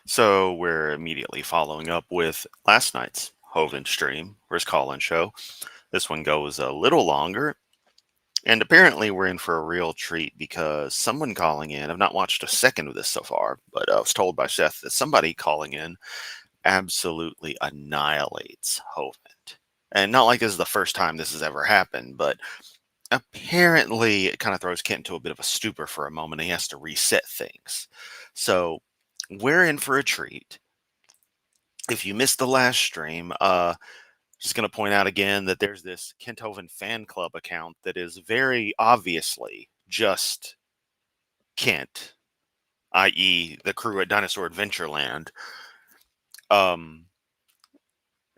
So we're immediately following up with last night's Hoven stream, or his call-in show. This one goes a little longer, and apparently we're in for a real treat because someone calling in, I've not watched a second of this so far, but I was told by Seth that somebody calling in absolutely annihilates Hoven. And not like this is the first time this has ever happened, but apparently it kind of throws Kent into a bit of a stupor for a moment. He has to reset things. So we're in for a treat. If you missed the last stream, just going to point out again that there's this Kenthoven fan club account that is very obviously just Kent, i.e., the crew at Dinosaur Adventureland, um,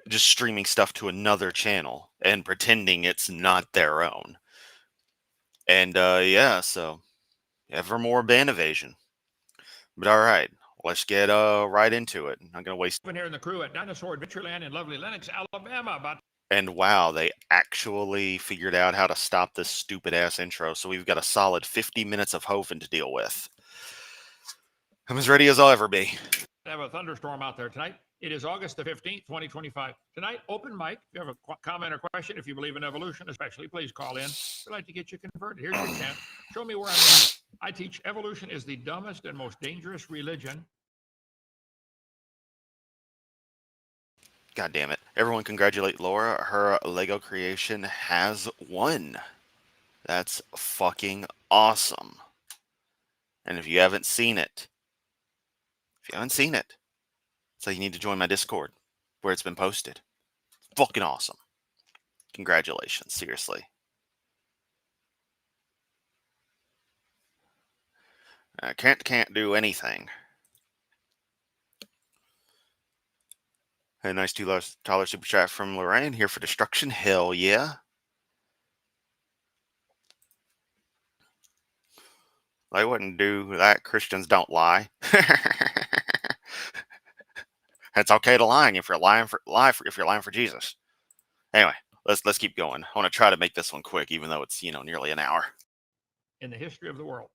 just streaming stuff to another channel and pretending it's not their own. And yeah, so ever more band evasion. But all right, let's get right into it. I'm not going to waste. Here in the crew at Dinosaur Adventureland in lovely Lenox, Alabama. And wow, they actually figured out how to stop this stupid ass intro. So we've got a solid 50 minutes of Hoven to deal with. I'm as ready as I'll ever be. Have a thunderstorm out there tonight. It is August the 15th, 2025. Tonight, open mic. If you have a comment or question, if you believe in evolution, especially, please call in. We'd like to get you converted. Here's your chance. Show me where I'm wrong. I teach evolution is the dumbest and most dangerous religion. God damn it. Everyone congratulate Laura. Her Lego creation has won. That's fucking awesome. And if you haven't seen it, so you need to join my Discord where it's been posted. Fucking awesome. Congratulations, seriously. Kent can't do anything. A nice $2 super chat from Lorraine here for destruction. Hell yeah. They wouldn't do that. Christians don't lie. It's okay to lie if you're lying for Jesus. Anyway, let's keep going. I want to try to make this one quick, even though it's nearly an hour. In the history of the world,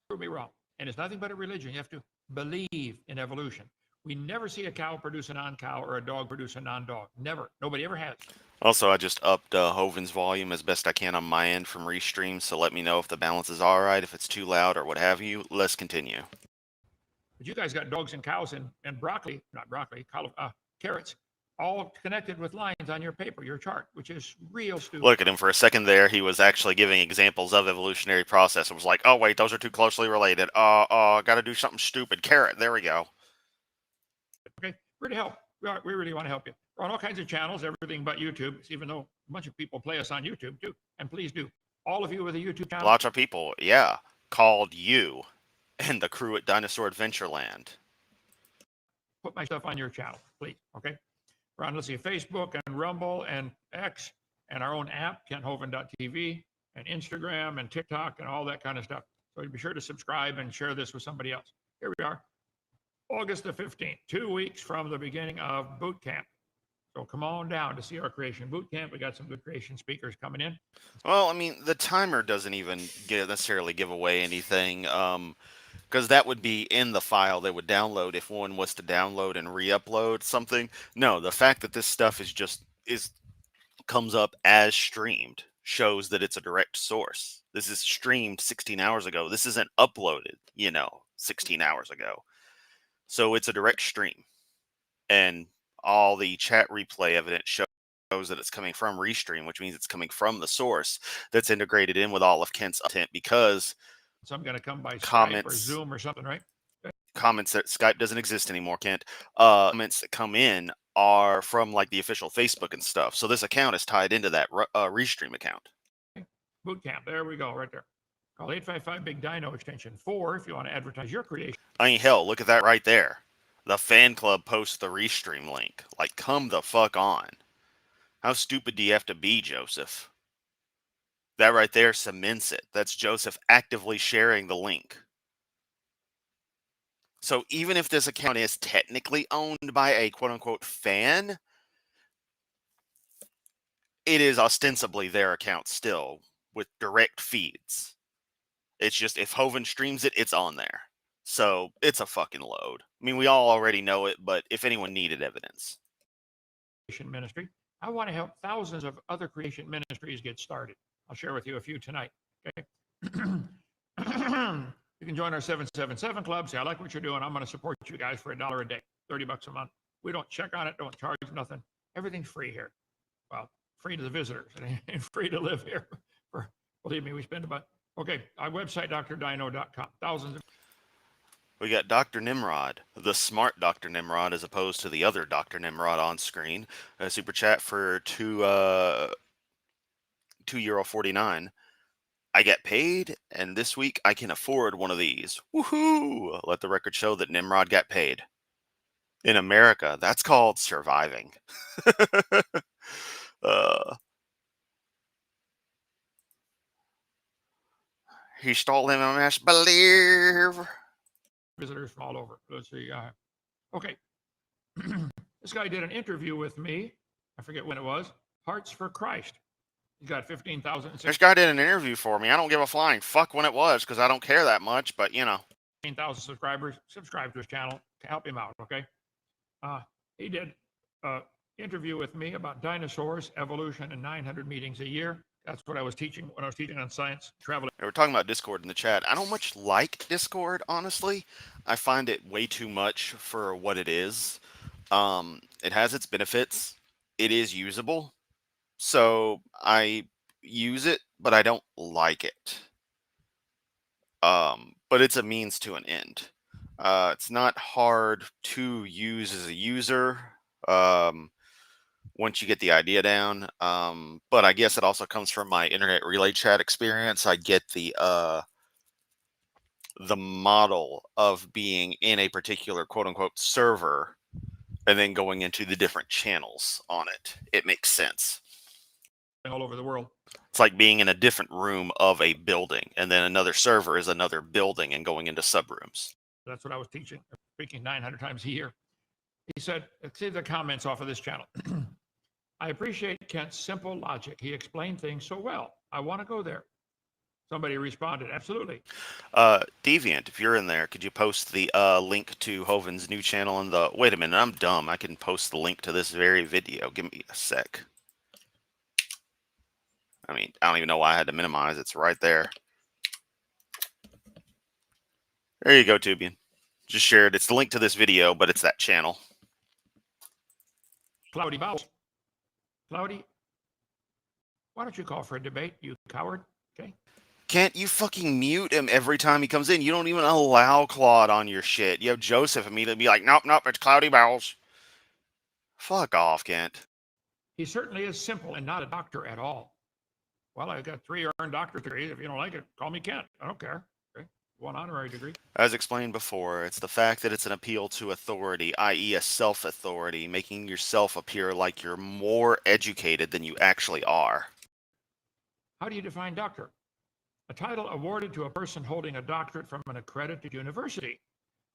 prove me wrong. And it's nothing but a religion. You have to believe in evolution. We never see a cow produce a non-cow or a dog produce a non-dog. Never. Nobody ever has. Also, I just upped Hoven's volume as best I can on my end from Restream, so let me know if the balance is all right, if it's too loud or what have you. Let's continue. But you guys got dogs and cows and broccoli, not broccoli, carrots, all connected with lines on your paper, your chart, which is real stupid. Look at him for a second there. He was actually giving examples of evolutionary process. It was like, oh, wait, those are too closely related. Got to do something stupid. Carrot, there we go. Okay, we're to help. We really want to help you. We're on all kinds of channels, everything but YouTube, even though a bunch of people play us on YouTube, too. And please do. All of you with a YouTube channel. Lots of people, yeah, called you and the crew at Dinosaur Adventureland. Put my stuff on your channel, please, okay? We're on, let's see, Facebook and Rumble and X and our own app, kenthoven.tv, and Instagram and TikTok and all that kind of stuff. So be sure to subscribe and share this with somebody else. Here we are, August the 15th, 2 weeks from the beginning of boot camp. So come on down to see our creation boot camp. We got some good creation speakers coming in. Well, I mean, the timer doesn't even necessarily give away anything, because that would be in the file they would download if one was to download and re-upload something. No, the fact that this stuff comes up as streamed shows that it's a direct source. This is streamed 16 hours ago. This isn't uploaded, 16 hours ago. So it's a direct stream. And all the chat replay evidence shows that it's coming from Restream, which means it's coming from the source that's integrated in with all of Kent's content, because so I'm going to come by Skype or Zoom or something, right? Comments that Skype doesn't exist anymore, Kent. Comments that come in are from like the official Facebook and stuff. So this account is tied into that Restream account. Boot camp. There we go, right there. Call 855 Big Dino extension 4 if you want to advertise your creation. I mean, hell, look at that right there. The fan club posts the Restream link. Like, come the fuck on. How stupid do you have to be, Joseph? That right there cements it. That's Joseph actively sharing the link. So even if this account is technically owned by a quote-unquote fan, it is ostensibly their account still with direct feeds. It's just if Hoven streams it, it's on there. So it's a fucking load. I mean, we all already know it, but if anyone needed evidence. Creation ministry. I want to help thousands of other creation ministries get started. I'll share with you a few tonight. Okay. You can join our 777 club. Say, I like what you're doing. I'm going to support you guys for $1 a day, $30 a month. We don't check on it, don't charge nothing. Everything's free here. Well, free to the visitors. It ain't free to live here. Believe me, we spend about, okay, our website, drdino.com. Thousands of. We got Dr. Nimrod, the smart Dr. Nimrod, as opposed to the other Dr. Nimrod on screen. A super chat for €2.49. I get paid, and this week I can afford one of these. Woohoo! Let the record show that Nimrod got paid. In America, that's called surviving. He stole him a mess, believe. Visitors from all over. Let's see. Okay. This guy did an interview with me. I forget when it was. Hearts for Christ. He's got 15,000. This guy did an interview for me. I don't give a flying fuck when it was because I don't care that much, but you know. 15,000 subscribers. Subscribe to his channel to help him out, okay? He did an interview with me about dinosaurs, evolution, and 900 meetings a year. That's what I was teaching when I was teaching on science, travel. We're talking about Discord in the chat. I don't much like Discord, honestly. I find it way too much for what it is. It has its benefits. It is usable. So I use it, but I don't like it. But it's a means to an end. It's not hard to use as a user once you get the idea down. But I guess it also comes from my internet relay chat experience. I get the model of being in a particular quote unquote server and then going into the different channels on it. It makes sense. All over the world. It's like being in a different room of a building, and then another server is another building and going into subrooms. That's what I was teaching, speaking 900 times a year. He said, see the comments off of this channel. I appreciate Kent's simple logic. He explained things so well. I want to go there. Somebody responded, absolutely. Deviant, if you're in there, could you post the link to Hoven's new channel in the... Wait a minute, I'm dumb. I can post the link to this very video. Give me a sec. I mean, I don't even know why I had to minimize. It's right there. There you go, Tubian. Just shared. It's the link to this video, but it's that channel. Cloudy Bowles. Cloudy, why don't you call for a debate, you coward? Okay. Can't you fucking mute him every time he comes in? You don't even allow Claude on your shit. You have Joseph immediately be like, nope, nope, it's Cloudy Bowles. Fuck off, Kent. He certainly is simple and not a doctor at all. Well, I've got 3 earned doctor's degrees. If you don't like it, call me Kent. I don't care. Okay. 1 honorary degree. As explained before, it's the fact that it's an appeal to authority, i.e. a self-authority, making yourself appear like you're more educated than you actually are. How do you define doctor? A title awarded to a person holding a doctorate from an accredited university.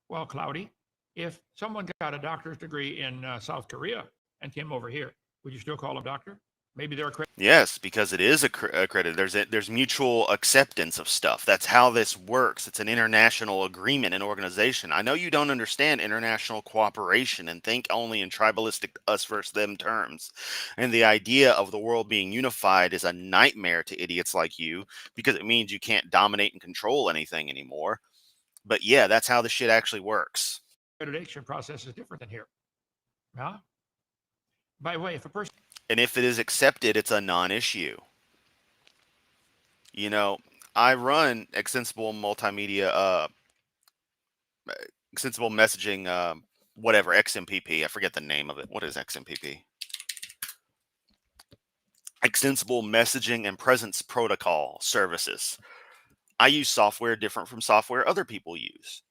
Well, Cloudy, if someone got a doctor's degree in South Korea and came over here, would you still call them doctor? Maybe they're accredited. Yes, because it is accredited. There's mutual acceptance of stuff. That's how this works. It's an international agreement and organization. I know you don't understand international cooperation and think only in tribalistic us versus them terms. And the idea of the world being unified is a nightmare to idiots like you because it means you can't dominate and control anything anymore. But yeah, that's how the shit actually works. Accreditation process is different than here. Huh? By the way, if a person... And if it is accepted, it's a non-issue. You know, I run extensible multimedia, extensible messaging, whatever, XMPP. I forget the name of it. What is XMPP? Extensible Messaging and Presence Protocol services. I use software different from software other people use.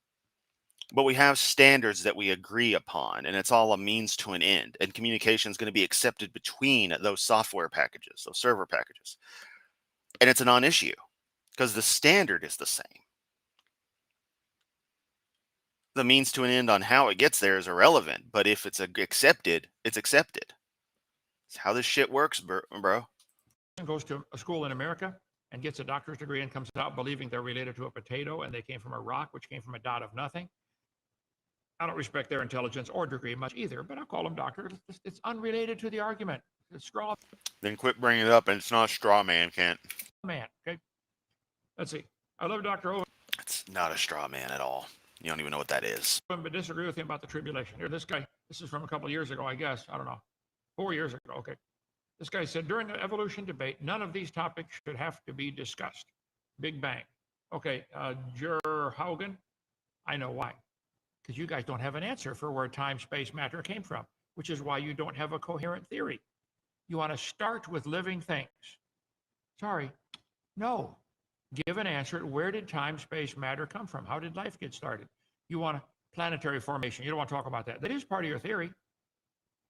But we have standards that we agree upon, and it's all a means to an end. And communication is going to be accepted between those software packages, those server packages. And it's a non-issue because the standard is the same. The means to an end on how it gets there is irrelevant, but if it's accepted, it's accepted. It's how this shit works, bro. Goes to a school in America, and gets a doctor's degree and comes out believing they're related to a potato and they came from a rock, which came from a dot of nothing. I don't respect their intelligence or degree much either, but I'll call them doctor. It's unrelated to the argument. It's straw Then quit bringing it up, and it's not a straw man, Kent. man. Okay. Let's see. I love Dr. Owen, It's not a straw man at all. You don't even know what that is. but disagree with him about the tribulation. Here, this guy, this is from a couple of years ago, I guess. I don't know. 4 years ago. Okay. This guy said during the evolution debate, none of these topics should have to be discussed. Big Bang. Okay. Jer Haugen, I know why. Because you guys don't have an answer for where time, space, matter came from, which is why you don't have a coherent theory. You want to start with living things. Sorry. No. Give an answer. Where did time, space, matter come from? How did life get started? You want a planetary formation. You don't want to talk about that. That is part of your theory.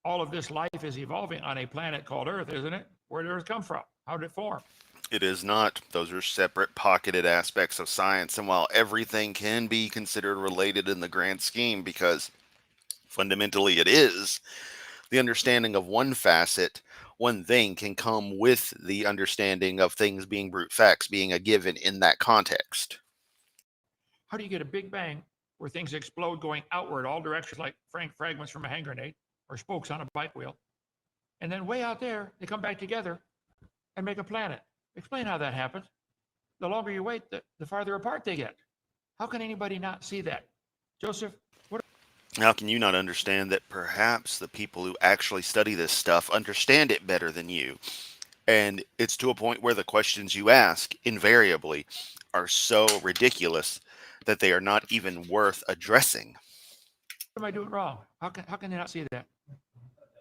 All of this life is evolving on a planet called Earth, isn't it? Where did Earth come from? How did it form? It is not. Those are separate, pocketed aspects of science. And while everything can be considered related in the grand scheme, because fundamentally it is, the understanding of one facet, one thing, can come with the understanding of things being brute facts, being a given in that context. How do you get a Big Bang where things explode going outward all directions like fragments from a hand grenade or spokes on a bike wheel? And then way out there, they come back together and make a planet. Explain how that happens. The longer you wait, the farther apart they get. How can anybody not see that? Joseph, what? How can you not understand that perhaps the people who actually study this stuff understand it better than you? And it's to a point where the questions you ask invariably are so ridiculous that they are not even worth addressing. What am I doing wrong? How can they not see that?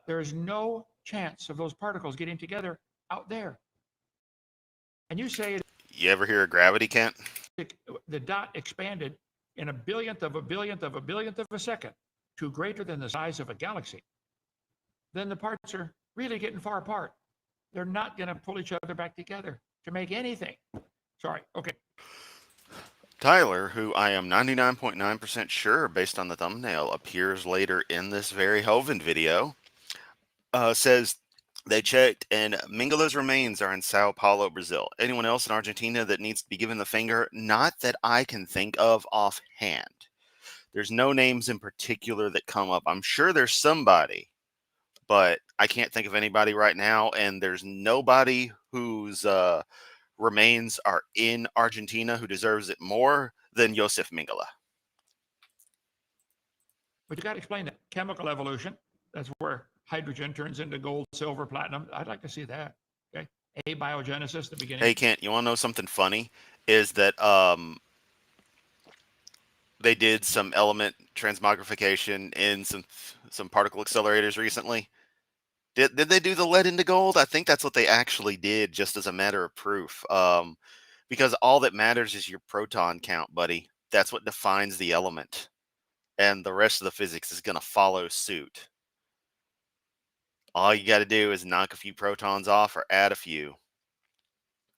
There is no chance of those particles getting together out there. And you say You ever hear of gravity, Kent? the dot expanded in a billionth of a billionth of a billionth of a second to greater than the size of a galaxy. Then the parts are really getting far apart. They're not going to pull each other back together to make anything. Sorry. Okay. Tyler, who I am 99.9% sure, based on the thumbnail, appears later in this very Hovind video, says they checked and Mengele's remains are in Sao Paulo, Brazil. Anyone else in Argentina that needs to be given the finger? Not that I can think of offhand. There's no names in particular that come up. I'm sure there's somebody, but I can't think of anybody right now, and there's nobody whose remains are in Argentina who deserves it more than Josef Mengele. But you got to explain that. Chemical evolution, that's where hydrogen turns into gold, silver, platinum. I'd like to see that. Okay. Abiogenesis, the beginning. Hey, Kent, you want to know something funny? Is that they did some element transmogrification in some particle accelerators recently. Did they do the lead into gold? I think that's what they actually did, just as a matter of proof. Because all that matters is your proton count, buddy. That's what defines the element. And the rest of the physics is going to follow suit. All you got to do is knock a few protons off or add a few.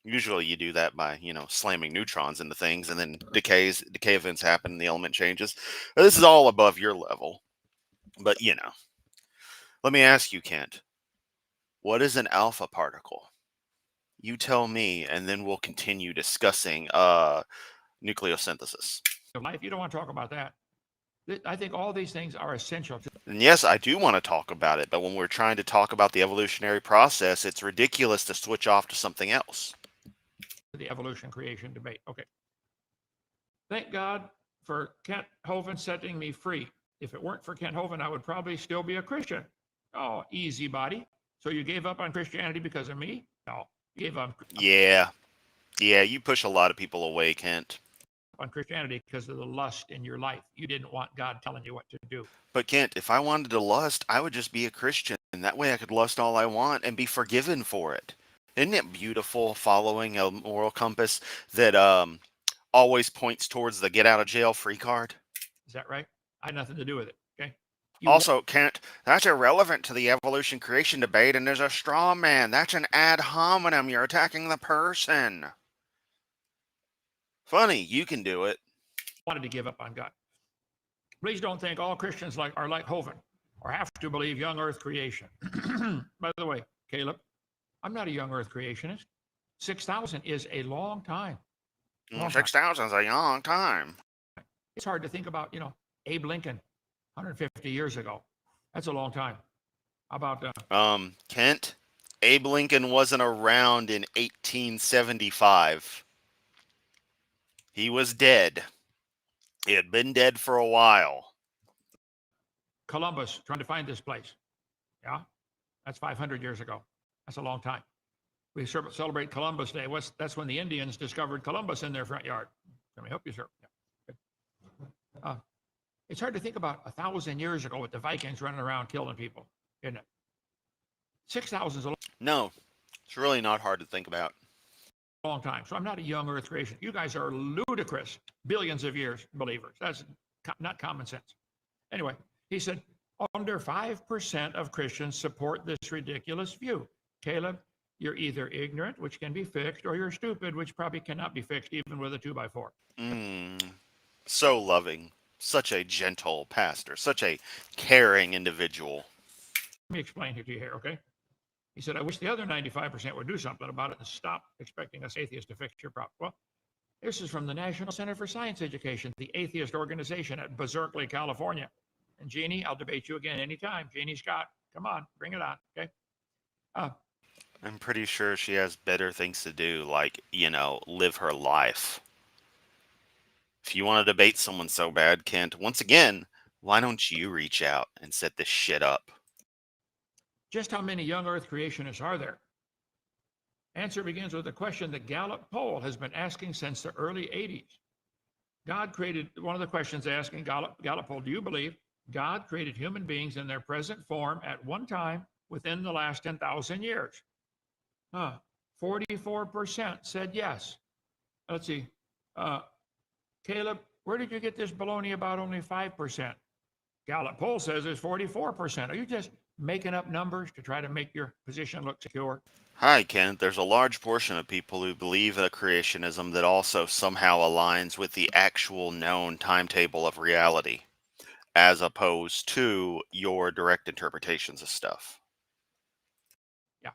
Usually you do that by, slamming neutrons into things, and then decay events happen and the element changes. This is all above your level. But, let me ask you, Kent, what is an alpha particle? You tell me, and then we'll continue discussing nucleosynthesis. Life, you don't want to talk about that. I think all these things are essential. And yes, I do want to talk about it, but when we're trying to talk about the evolutionary process, it's ridiculous to switch off to something else. The evolution creation debate. Okay. Thank God for Kent Hovind setting me free. If it weren't for Kent Hovind, I would probably still be a Christian. Oh, easy, buddy. So you gave up on Christianity because of me? No, you gave up. Yeah, you push a lot of people away, Kent. On Christianity because of the lust in your life. You didn't want God telling you what to do. But Kent, if I wanted to lust, I would just be a Christian. And that way I could lust all I want and be forgiven for it. Isn't it beautiful following a moral compass that always points towards the get out of jail free card? Is that right? I had nothing to do with it. Okay. Also, Kent, that's irrelevant to the evolution creation debate, and there's a straw man. That's an ad hominem. You're attacking the person. Funny, you can do it. Wanted to give up on God. Please don't think all Christians are like Hovind or have to believe young earth creation. By the way, Caleb, I'm not a young earth creationist. 6,000 is a long time. Long time. 6,000 is a long time. It's hard to think about, Abe Lincoln, 150 years ago. That's a long time. How about Kent, Abe Lincoln wasn't around in 1875. He was dead. He had been dead for a while. Columbus trying to find this place? Yeah, that's 500 years ago. That's a long time. We celebrate Columbus Day. That's when the Indians discovered Columbus in their front yard. Can I help you, sir? Yeah. It's hard to think about 1,000 years ago with the Vikings running around killing people, isn't it? 6,000 is a No, it's really not hard to think about. long time. So I'm not a young Earth creation. You guys are ludicrous, billions of years believers. That's not common sense. Anyway, he said, under 5% of Christians support this ridiculous view. Caleb, you're either ignorant, which can be fixed, or you're stupid, which probably cannot be fixed even with a 2x4. So loving. Such a gentle pastor. Such a caring individual. Let me explain it to you here, okay? He said, I wish the other 95% would do something about it and stop expecting us atheists to fix your problem. Well, this is from the National Center for Science Education, the atheist organization at Berkeley, California. And Jeannie, I'll debate you again anytime. Jeannie Scott, come on, bring it on, okay? I'm pretty sure she has better things to do, like, live her life. If you want to debate someone so bad, Kent, once again, why don't you reach out and set this shit up? Just how many young Earth creationists are there? Answer begins with a question the Gallup poll has been asking since the early 80s. God created, one of the questions asking Gallup poll, do you believe God created human beings in their present form at one time within the last 10,000 years? 44% said yes. Let's see. Caleb, where did you get this baloney about only 5%? Gallup poll says it's 44%. Are you just making up numbers to try to make your position look secure? Hi, Kent. There's a large portion of people who believe in a creationism that also somehow aligns with the actual known timetable of reality, as opposed to your direct interpretations of stuff. Yeah.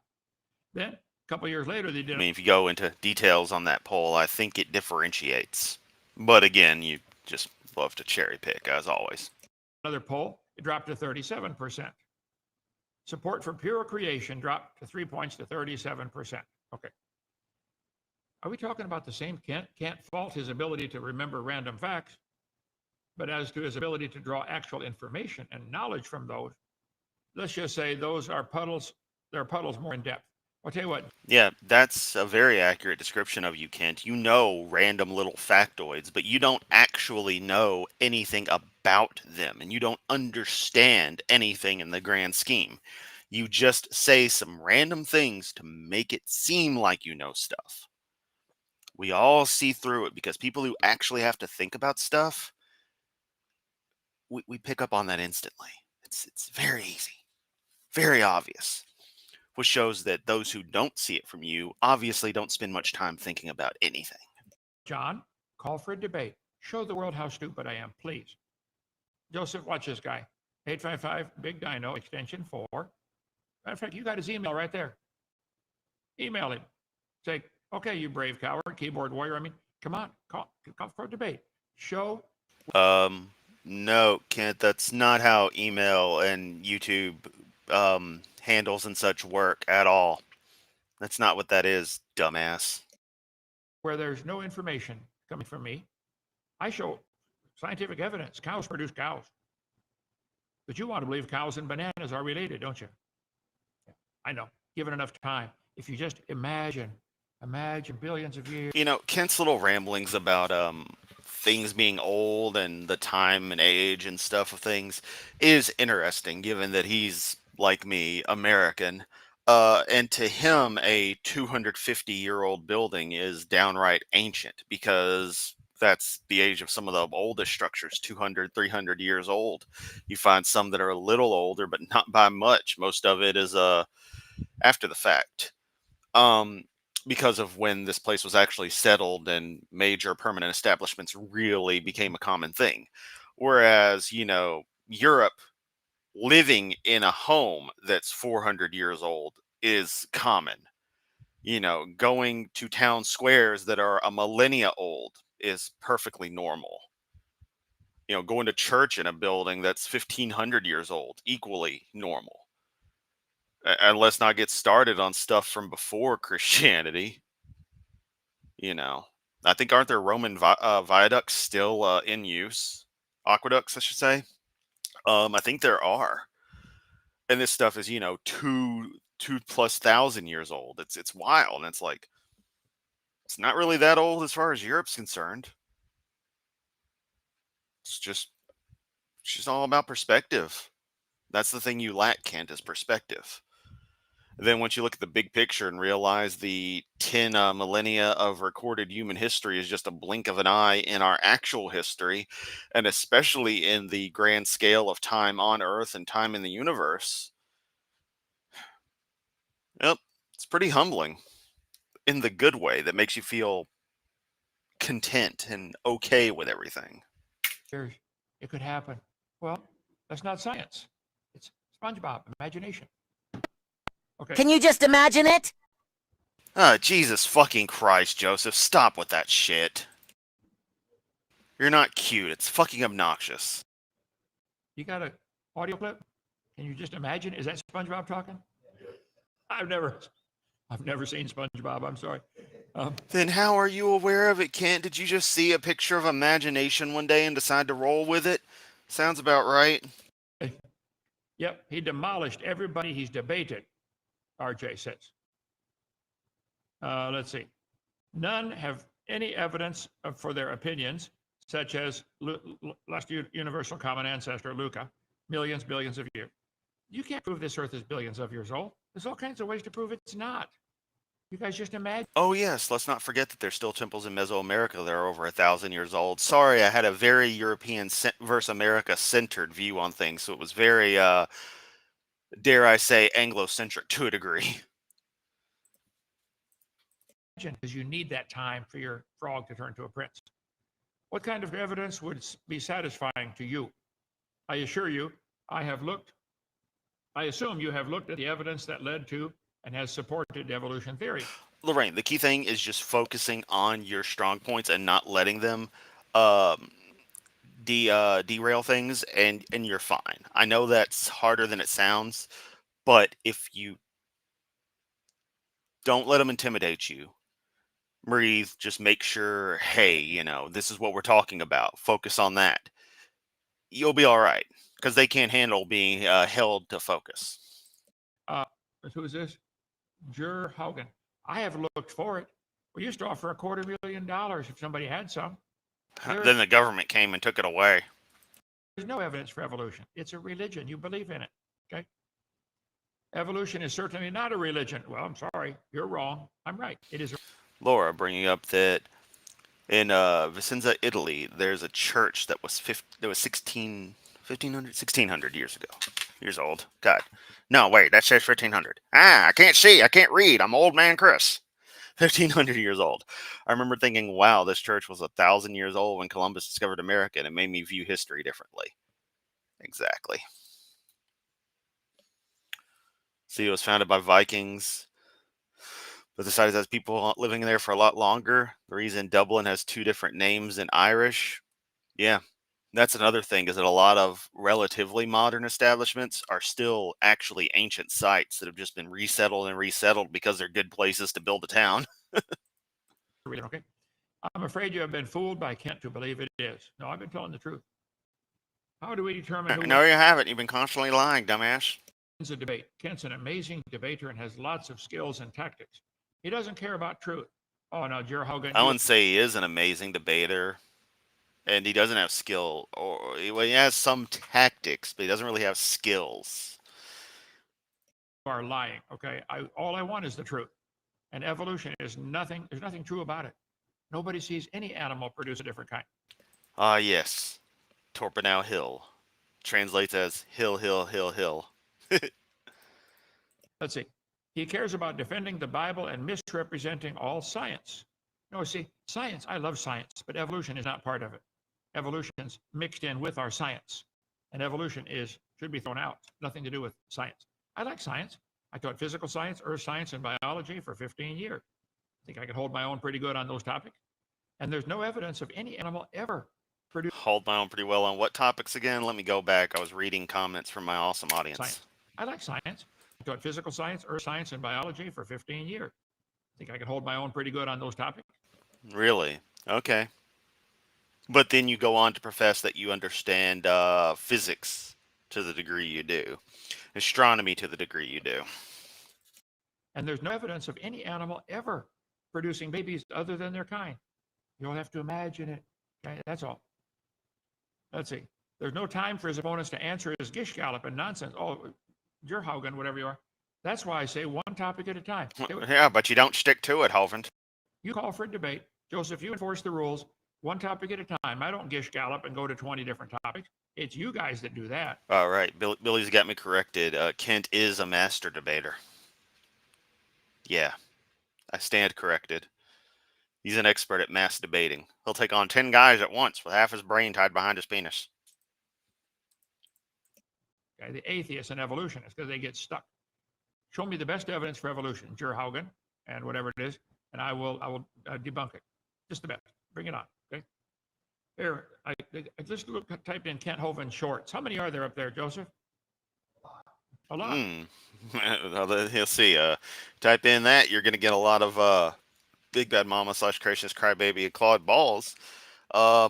Then, a couple years later, they did. I mean, if you go into details on that poll, I think it differentiates. But again, you just love to cherry pick, as always. Another poll, it dropped to 37%. Support for pure creation dropped to 3 points to 37%. Okay. Are we talking about the same Kent? Can't fault his ability to remember random facts, but as to his ability to draw actual information and knowledge from those, let's just say those are puddles. They're puddles more in depth. I'll tell you what. Yeah, that's a very accurate description of you, Kent. You know random little factoids, but you don't actually know anything about them, and you don't understand anything in the grand scheme. You just say some random things to make it seem like you know stuff. We all see through it because people who actually have to think about stuff, we pick up on that instantly. It's very easy, very obvious. Which shows that those who don't see it from you obviously don't spend much time thinking about anything. John, call for a debate. Show the world how stupid I am, please. Joseph, watch this guy. 855 Big Dino, extension 4. Matter of fact, you got his email right there. Email him. Say, okay, you brave coward, keyboard warrior. I mean, come on, call for a debate. Show. No, Kent, that's not how email and YouTube handles and such work at all. That's not what that is, dumbass. Where there's no information coming from me, I show scientific evidence. Cows produce cows. But you want to believe cows and bananas are related, don't you? Yeah, I know. Given enough time, if you just imagine billions of years. Kent's little ramblings about things being old and the time and age and stuff of things is interesting, given that he's, like me, American. And to him, a 250-year-old building is downright ancient because that's the age of some of the oldest structures, 200, 300 years old. You find some that are a little older, but not by much. Most of it is after the fact. Because of when this place was actually settled and major permanent establishments really became a common thing. Whereas, Europe living in a home that's 400 years old is common. Going to town squares that are a millennia old is perfectly normal. Going to church in a building that's 1500 years old, equally normal. And let's not get started on stuff from before Christianity. I think, aren't there Roman viaducts still in use? Aqueducts, I should say. I think there are. And this stuff is, 2+ thousand years old. It's wild. And it's like, it's not really that old as far as Europe's concerned. It's just all about perspective. That's the thing you lack, Kent, is perspective. Then once you look at the big picture and realize the 10 millennia of recorded human history is just a blink of an eye in our actual history, and especially in the grand scale of time on Earth and time in the universe, yep, it's pretty humbling in the good way that makes you feel content and okay with everything. It could happen. Well, that's not science. It's SpongeBob, imagination. Okay. Can you just imagine it? Jesus fucking Christ, Joseph. Stop with that shit. You're not cute. It's fucking obnoxious. You got an audio clip? Can you just imagine? Is that SpongeBob talking? I've never seen SpongeBob. I'm sorry. Then how are you aware of it, Kent? Did you just see a picture of imagination one day and decide to roll with it? Sounds about right. Yep, he demolished everybody he's debated, RJ says. Let's see. None have any evidence for their opinions, such as last universal common ancestor, Luca, millions, billions of years. You can't prove this Earth is billions of years old. There's all kinds of ways to prove it's not. You guys just imagine. Oh, yes. Let's not forget that there's still temples in Mesoamerica that are over 1,000 years old. Sorry, I had a very European versus America-centered view on things, so it was very, dare I say, Anglo-centric to a degree. Because you need that time for your frog to turn to a prince. What kind of evidence would be satisfying to you? I assure you, I assume you have looked at the evidence that led to and has supported evolution theory. Lorraine, the key thing is just focusing on your strong points and not letting them derail things, and you're fine. I know that's harder than it sounds, but if you don't let them intimidate you, breathe, just make sure, hey, this is what we're talking about. Focus on that. You'll be all right, because they can't handle being held to focus. Who is this? Jur Haugen. I have looked for it. We used to offer $250,000 if somebody had some. Then the government came and took it away. There's no evidence for evolution. It's a religion. You believe in it. Okay? Evolution is certainly not a religion. Well, I'm sorry. You're wrong. I'm right. It is. Laura bringing up that in Vicenza, Italy, there's a church that was 1,600 years old. God. No, wait, that says 1,500. I can't see. I can't read. I'm old man Chris. 1,500 years old. I remember thinking, wow, this church was 1,000 years old when Columbus discovered America, and it made me view history differently. Exactly. See, it was founded by Vikings, but decided as people living there for a lot longer. The reason Dublin has 2 different names in Irish, yeah, that's another thing, is that a lot of relatively modern establishments are still actually ancient sites that have just been resettled because they're good places to build a town. Okay. I'm afraid you have been fooled by Kent to believe it is. No, I've been telling the truth. How do we determine who... No, you haven't. You've been constantly lying, dumbass. Wins a debate. Kent's an amazing debater and has lots of skills and tactics. He doesn't care about truth. Oh, no, Jer Haugen... I wouldn't say he is an amazing debater. And he doesn't have skill, or he has some tactics, but he doesn't really have skills. You are lying, okay? All I want is the truth. And evolution is nothing, there's nothing true about it. Nobody sees any animal produce a different kind. Yes. Torpenhow Hill. Translates as hill, hill, hill, hill. Let's see. He cares about defending the Bible and misrepresenting all science. No, see, science, I love science, but evolution is not part of it. Evolution's mixed in with our science. And evolution should be thrown out. Nothing to do with science. I like science. I taught physical science, earth science, and biology for 15 years. I think I can hold my own pretty good on those topics. And there's no evidence of any animal ever producing Hold my own pretty well on what topics again? Let me go back. I was reading comments from my awesome audience. science. I like science. I taught physical science, earth science, and biology for 15 years. I think I can hold my own pretty good on those topics. Really? Okay. But then you go on to profess that you understand physics to the degree you do, astronomy to the degree you do. And there's no evidence of any animal ever producing babies other than their kind. You'll have to imagine it. Okay, that's all. Let's see. There's no time for his opponents to answer his gish gallop and nonsense. Oh, Jerhaugen, whatever you are. That's why I say one topic at a time. Yeah, but you don't stick to it, Hovland. You call for a debate. Joseph, you enforce the rules one topic at a time. I don't gish gallop and go to 20 different topics. It's you guys that do that. All right. Billy's got me corrected. Kent is a master debater. Yeah, I stand corrected. He's an expert at mass debating. He'll take on 10 guys at once with half his brain tied behind his penis. Okay, the atheists and evolutionists, because they get stuck. Show me the best evidence for evolution, Jerhaugen, and whatever it is, and I will debunk it. Just the best. Bring it on. Okay. Here, I just typed in Kent Hovind shorts. How many are there up there, Joseph? A lot. You'll see. Type in that, you're going to get a lot of Big Bad Mama / Creationist Crybaby and Claude Balls. I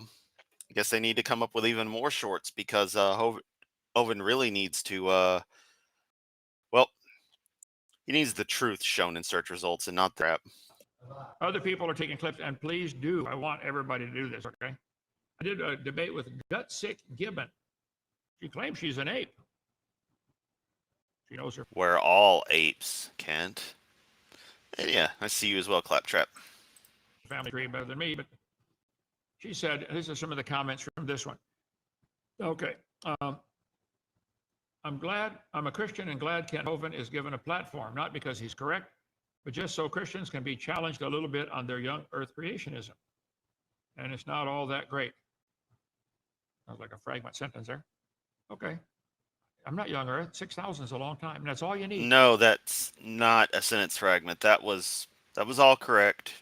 guess they need to come up with even more shorts because Hovind really needs to, well, he needs the truth shown in search results and not the crap. Other people are taking clips, and please do. I want everybody to do this, okay? I did a debate with Gut-Sick Gibbon. She claims she's an ape. She knows her. We're all apes, Kent. And yeah, I see you as well, Claptrap. Family tree better than me, but she said, these are some of the comments from this one. Okay. I'm glad, I'm a Christian and glad Kent Hovind is given a platform, not because he's correct, but just so Christians can be challenged a little bit on their young earth creationism. And it's not all that great. Sounds like a fragment sentence there. Okay. I'm not young earth. 6,000 is a long time. And that's all you need. No, that's not a sentence fragment. That was all correct.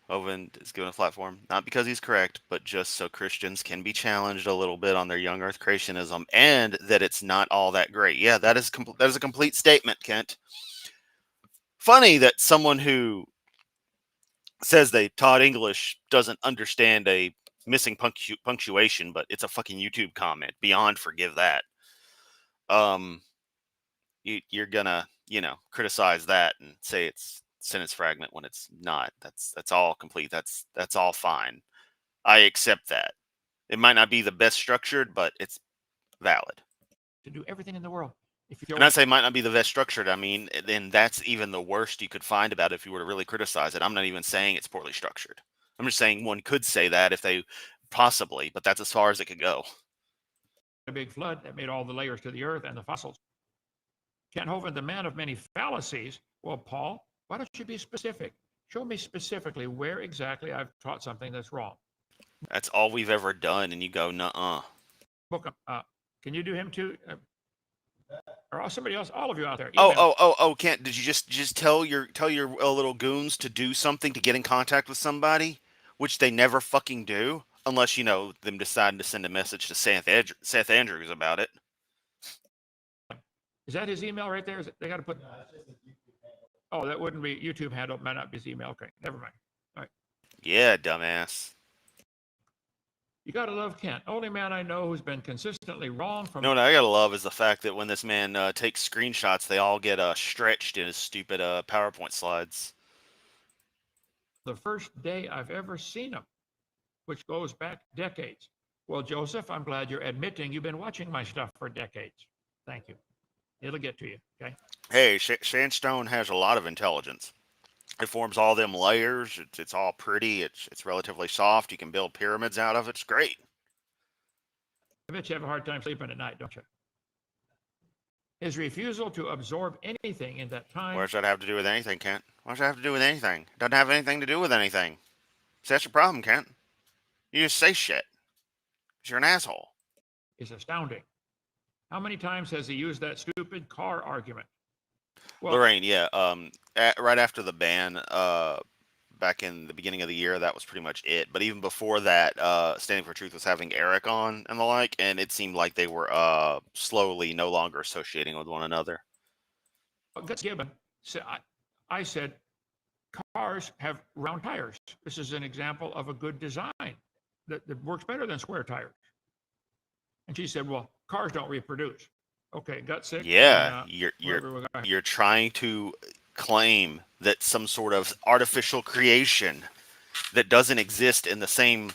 Hovind is given a platform, not because he's correct, but just so Christians can be challenged a little bit on their young earth creationism and that it's not all that great. Yeah, that is a complete statement, Kent. Funny that someone who says they taught English doesn't understand a missing punctuation, but it's a fucking YouTube comment. Beyond forgive that. You're gonna, criticize that and say it's sentence fragment when it's not. That's all complete. That's all fine. I accept that. It might not be the best structured, but it's valid. To do everything in the world. And I say might not be the best structured. I mean, then that's even the worst you could find about it if you were to really criticize it. I'm not even saying it's poorly structured. I'm just saying one could say that if they possibly, but that's as far as it could go. A big flood that made all the layers to the earth and the fossils. Kent Hovind, the man of many fallacies. Well, Paul, why don't you be specific? Show me specifically where exactly I've taught something that's wrong. That's all we've ever done, and you go, nuh-uh. Book, can you do him too? Or somebody else, all of you out there. Kent, did you just tell your little goons to do something to get in contact with somebody, which they never fucking do, unless them deciding to send a message to Seth Andrews about it. Is that his email right there? They got to put. Oh, that wouldn't be YouTube handle. Might not be his email. Okay, never mind. All right. Yeah, dumbass. You gotta love Kent. Only man I know who's been consistently wrong from. No, what I gotta love is the fact that when this man takes screenshots, they all get stretched in his stupid PowerPoint slides. The first day I've ever seen him, which goes back decades. Well, Joseph, I'm glad you're admitting you've been watching my stuff for decades. Thank you. It'll get to you, okay? Hey, sandstone has a lot of intelligence. It forms all them layers. It's all pretty. It's relatively soft. You can build pyramids out of it. It's great. I bet you have a hard time sleeping at night, don't you? His refusal to absorb anything in that time. What does that have to do with anything, Kent? What does that have to do with anything? It doesn't have anything to do with anything. See, that's your problem, Kent. You just say shit. You're an asshole. Is astounding. How many times has he used that stupid car argument? Well, Lorraine, yeah. Right after the ban, back in the beginning of the year, that was pretty much it. But even before that, Standing for Truth was having Eric on and the like, and it seemed like they were slowly no longer associating with one another. Gus Gibbon, I said cars have round tires. This is an example of a good design that works better than square tires. And she said, well, cars don't reproduce. Okay, gut sick. And Yeah, wherever we got. you're trying to claim that some sort of artificial creation that doesn't exist in the same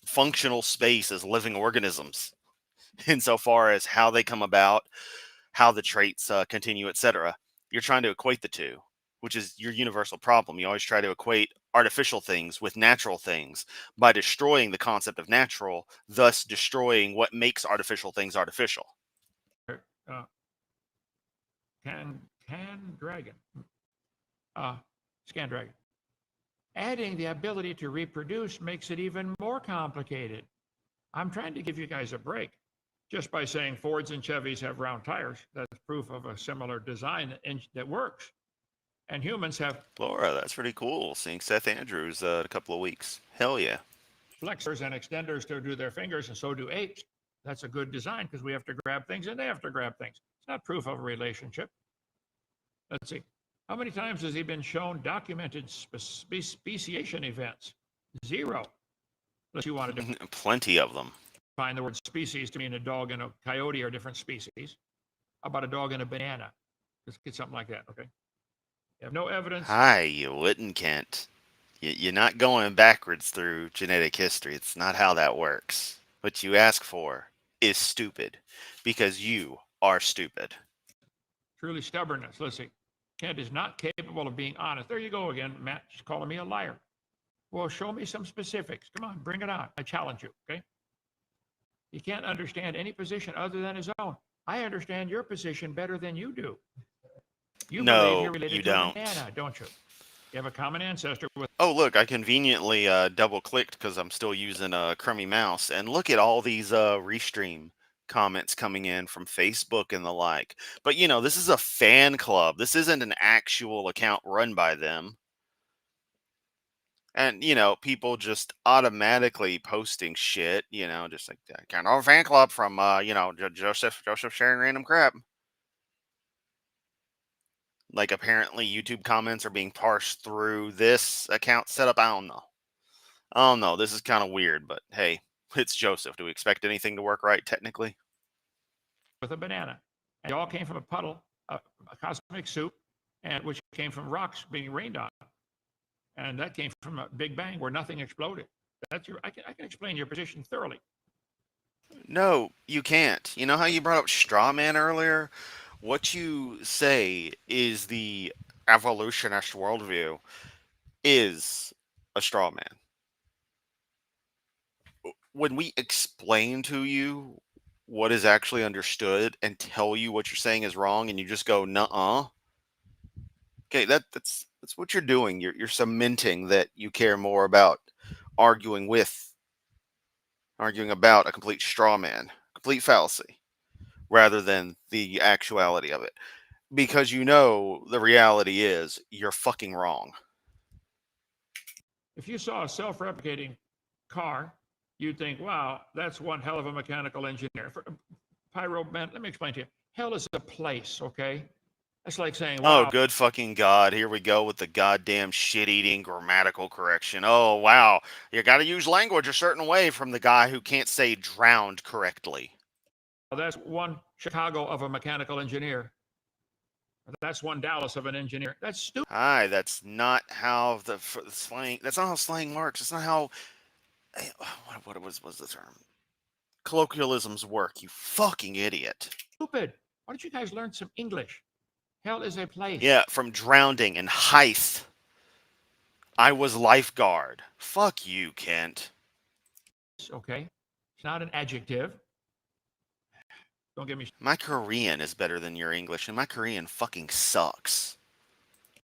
functional space as living organisms, insofar as how they come about, how the traits continue, etc. You're trying to equate the two, which is your universal problem. You always try to equate artificial things with natural things by destroying the concept of natural, thus destroying what makes artificial things artificial. Uh, can dragon. Scan dragon. Adding the ability to reproduce makes it even more complicated. I'm trying to give you guys a break. Just by saying Fords and Chevys have round tires, that's proof of a similar design that works. And humans have Laura, that's pretty cool. Seeing Seth Andrews in a couple of weeks. Hell yeah. flexors and extenders to do their fingers, and so do apes. That's a good design because we have to grab things and they have to grab things. It's not proof of a relationship. Let's see. How many times has he been shown documented speciation events? Zero. Unless you want to Plenty of them. define the word species to mean a dog and a coyote are different species. How about a dog and a banana? Let's get something like that, okay? You have no evidence. Hi, you wouldn't, Kent. You're not going backwards through genetic history. It's not how that works. What you ask for is stupid because you are stupid. Truly stubbornness. Let's see. Kent is not capable of being honest. There you go again. Matt's calling me a liar. Well, show me some specifics. Come on, bring it on. I challenge you, okay? He can't understand any position other than his own. I understand your position better than you do. You believe No, you're related you to a don't. banana, don't you? You have a common ancestor with. Oh, look, I conveniently double clicked because I'm still using a crummy mouse. And look at all these restream comments coming in from Facebook and the like. But, this is a fan club. This isn't an actual account run by them. And, people just automatically posting shit, just like, kind of a fan club from, Joseph sharing random crap. Like, apparently YouTube comments are being parsed through this account setup. I don't know. This is kind of weird, but hey, it's Joseph. Do we expect anything to work right technically? A banana. And they all came from a puddle, a cosmic soup, and which came from rocks being rained on. And that came from a big bang where nothing exploded. I can explain your position thoroughly. No, you can't. You know how you brought up straw man earlier? What you say is the evolutionist worldview is a straw man. When we explain to you what is actually understood and tell you what you're saying is wrong, and you just go, "Nuh-uh." Okay, that's what you're doing. You're cementing that you care more about arguing with, arguing about a complete straw man, complete fallacy, rather than the actuality of it. Because the reality is you're fucking wrong. If you saw a self-replicating car, you'd think, wow, that's one hell of a mechanical engineer. Let me explain to you. Hell is a place, okay? That's like saying, Oh, wow, good fucking God. Here we go with the goddamn shit eating grammatical correction. Oh, wow. You got to use language a certain way from the guy who can't say drowned correctly. that's one Chicago of a mechanical engineer. That's one Dallas of an engineer. That's stupid. Hi, that's not how the slang. That's not how slang works. It's not how. What was the term? Colloquialisms work. You fucking idiot. Why don't you guys learn some English? Hell is a place. Yeah, from drowning and heist. I was lifeguard. Fuck you, Kent. Okay, it's not an adjective. Don't get me My Korean is better than your English, and my Korean fucking sucks.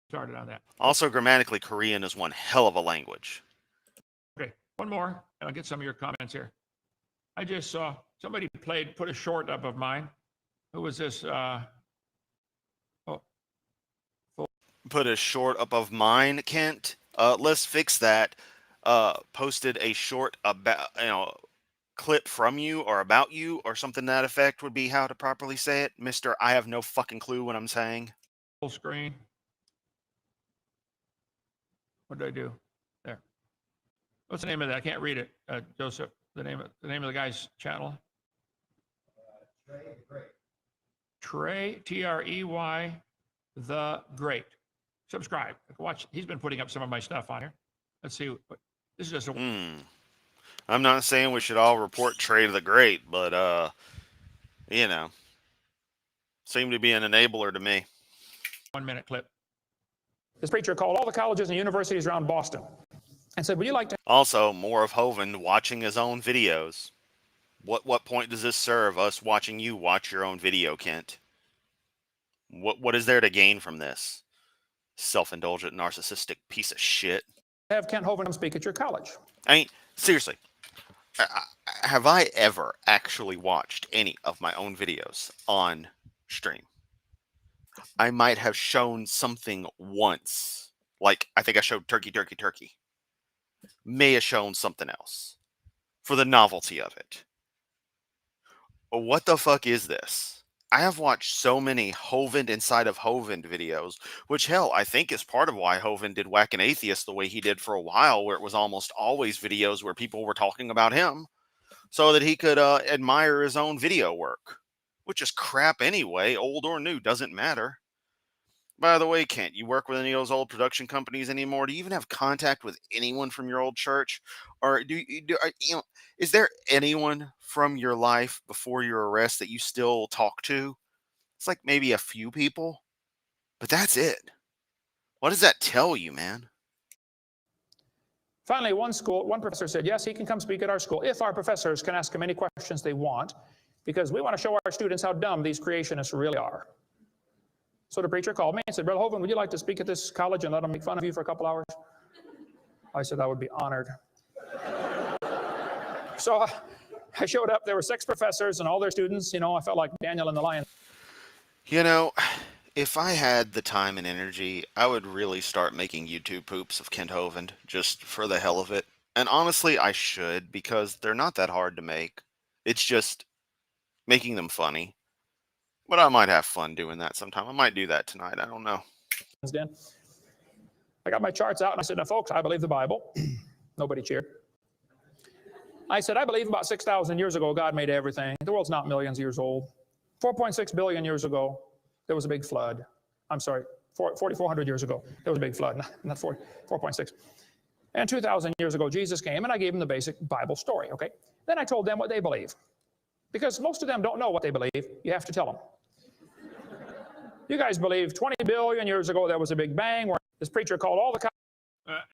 started on that. Also, grammatically, Korean is one hell of a language. Okay, one more, and I'll get some of your comments here. I just saw somebody put a short up of mine. Who was this? put a short up of mine, Kent. Let's fix that. Posted a short about, clip from you or about you or something to that effect would be how to properly say it, Mister. I have no fucking clue what I'm saying. Full screen. What did I do? There. What's the name of that? I can't read it, Joseph. The name of the guy's channel. Trey, Trey, the Great. Subscribe. Watch. He's been putting up some of my stuff on here. Let's see. This is just a. I'm not saying we should all report Trey the Great, but seem to be an enabler to me. 1 minute clip. This preacher called all the colleges and universities around Boston and said, "Would you like to?" Also, more of Hovind watching his own videos. What point does this serve, us watching you watch your own video, Kent? What is there to gain from this? Self-indulgent, narcissistic piece of shit. Have Kent Hovind speak at your college. I mean, seriously, have I ever actually watched any of my own videos on stream? I might have shown something once. Like, I think I showed turkey. May have shown something else. For the novelty of it. What the fuck is this? I have watched so many Hovind inside of Hovind videos, which hell, I think is part of why Hovind did Whack an Atheist the way he did for a while, where it was almost always videos where people were talking about him, so that he could admire his own video work. Which is crap anyway, old or new, doesn't matter. By the way, Kent, you work with any of those old production companies anymore? Do you even have contact with anyone from your old church? Or is there anyone from your life before your arrest that you still talk to? It's like maybe a few people, but that's it. What does that tell you, man? Finally, one professor said, yes, he can come speak at our school if our professors can ask him any questions they want, because we want to show our students how dumb these creationists really are. So the preacher called me and said, Brother Hovind, would you like to speak at this college and let them make fun of you for a couple hours? I said, I would be honored. So I showed up. There were 6 professors and all their students. I felt like Daniel and the lion. If I had the time and energy, I would really start making YouTube poops of Kent Hovind, just for the hell of it. And honestly, I should, because they're not that hard to make. It's just making them funny. But I might have fun doing that sometime. I might do that tonight. I don't know. I got my charts out and I said, now, folks, I believe the Bible. Nobody cheered. I said, I believe about 6,000 years ago, God made everything. The world's not millions of years old. 4.6 billion years ago, there was a big flood. I'm sorry, 4,400 years ago, there was a big flood, not 4.6. And 2,000 years ago, Jesus came, and I gave them the basic Bible story, okay? Then I told them what they believe. Because most of them don't know what they believe. You have to tell them. You guys believe 20 billion years ago there was a big bang where this preacher called all the...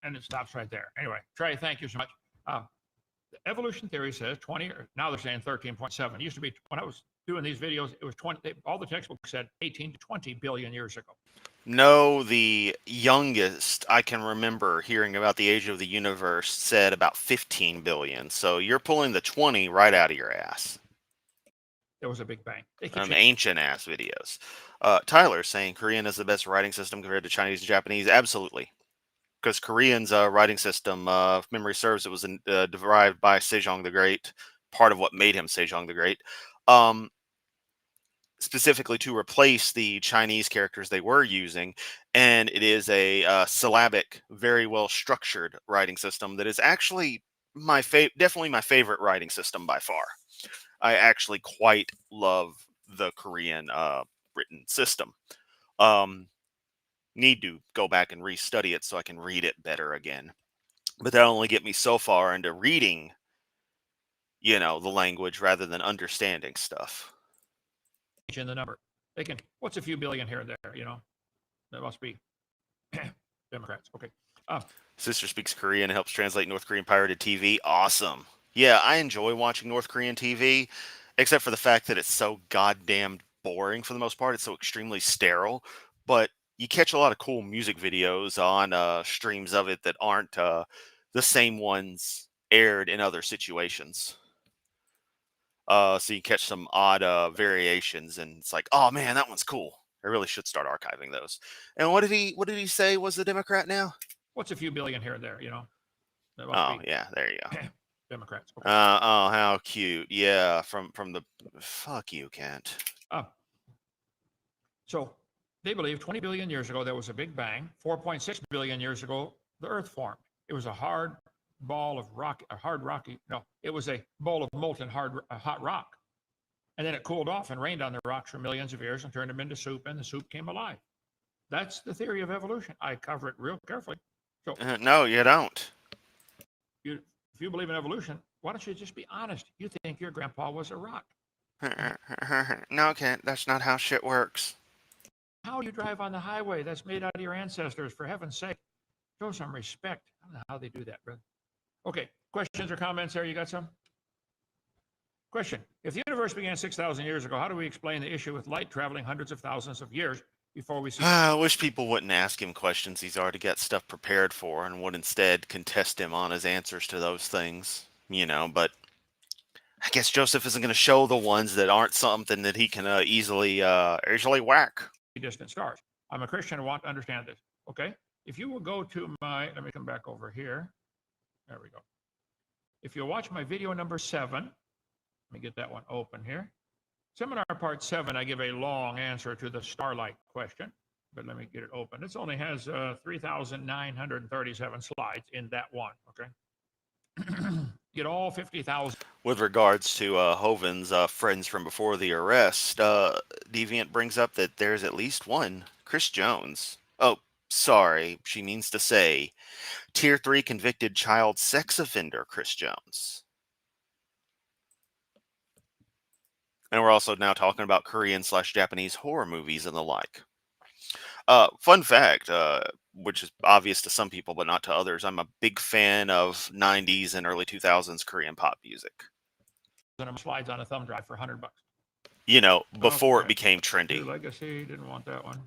and it stops right there. Anyway, Trey, thank you so much. The evolution theory says 20, now they're saying 13.7. It used to be, when I was doing these videos, it was 20, all the textbooks said 18 to 20 billion years ago. No, the youngest I can remember hearing about the age of the universe said about 15 billion. So you're pulling the 20 right out of your ass. There was a big bang. Ancient ass videos. Tyler saying Korean is the best writing system compared to Chinese and Japanese. Absolutely. Because Korean's writing system, if memory serves, it was derived by Sejong the Great, part of what made him Sejong the Great, specifically to replace the Chinese characters they were using. And it is a syllabic, very well structured writing system that is actually definitely my favorite writing system by far. I actually quite love the Korean written system. Need to go back and restudy it so I can read it better again. But that'll only get me so far into reading, the language rather than understanding stuff. In the number. They can, what's a few billion here and there, That must be Democrats. Okay. Sister speaks Korean and helps translate North Korean pirated TV. Awesome. Yeah, I enjoy watching North Korean TV, except for the fact that it's so goddamn boring for the most part. It's so extremely sterile. But you catch a lot of cool music videos on streams of it that aren't the same ones aired in other situations. So you catch some odd variations, and it's like, oh man, that one's cool. I really should start archiving those. And what did he say was the Democrat now? What's a few billion here and there, That must Oh be yeah, there you go. Democrats. Okay. Oh, how cute. Yeah, from the fuck you, Kent. Uh, so they believe 20 billion years ago there was a big bang. 4.6 billion years ago the Earth formed. It was a hard ball of rock, a hard rocky. No, it was a bowl of molten hot rock, and then it cooled off and rained on the rocks for millions of years and turned them into soup, and the soup came alive. That's the theory of evolution. I cover it real carefully. So No, you don't. you, if you believe in evolution, why don't you just be honest? You think your grandpa was a rock. No, Kent, that's not how shit works. How do you drive on the highway that's made out of your ancestors? For heaven's sake, show some respect. I don't know how they do that, brother. Okay, questions or comments there? You got some? Question. If the universe began 6,000 years ago, how do we explain the issue with light traveling hundreds of thousands of years before we see? I wish people wouldn't ask him questions he's already got stuff prepared for and would instead contest him on his answers to those things. But I guess Joseph isn't going to show the ones that aren't something that he can easily whack. Distant stars. I'm a Christian and want to understand this. Okay? If you will go to let me come back over here. There we go. If you'll watch my video number 7, let me get that one open here. Seminar part 7, I give a long answer to the starlight question, but let me get it open. This only has 3,937 slides in that one, okay? Get all 50,000. With regards to Hoven's friends from before the arrest, Deviant brings up that there's at least one, Chris Jones. Oh, sorry, she means to say Tier 3 convicted child sex offender Chris Jones. And we're also now talking about Korean/Japanese horror movies and the like. Fun fact, which is obvious to some people but not to others, I'm a big fan of 90s and early 2000s Korean pop music. Slides on a thumb drive for $100. Before it Okay. became True trendy. Legacy, didn't want that one.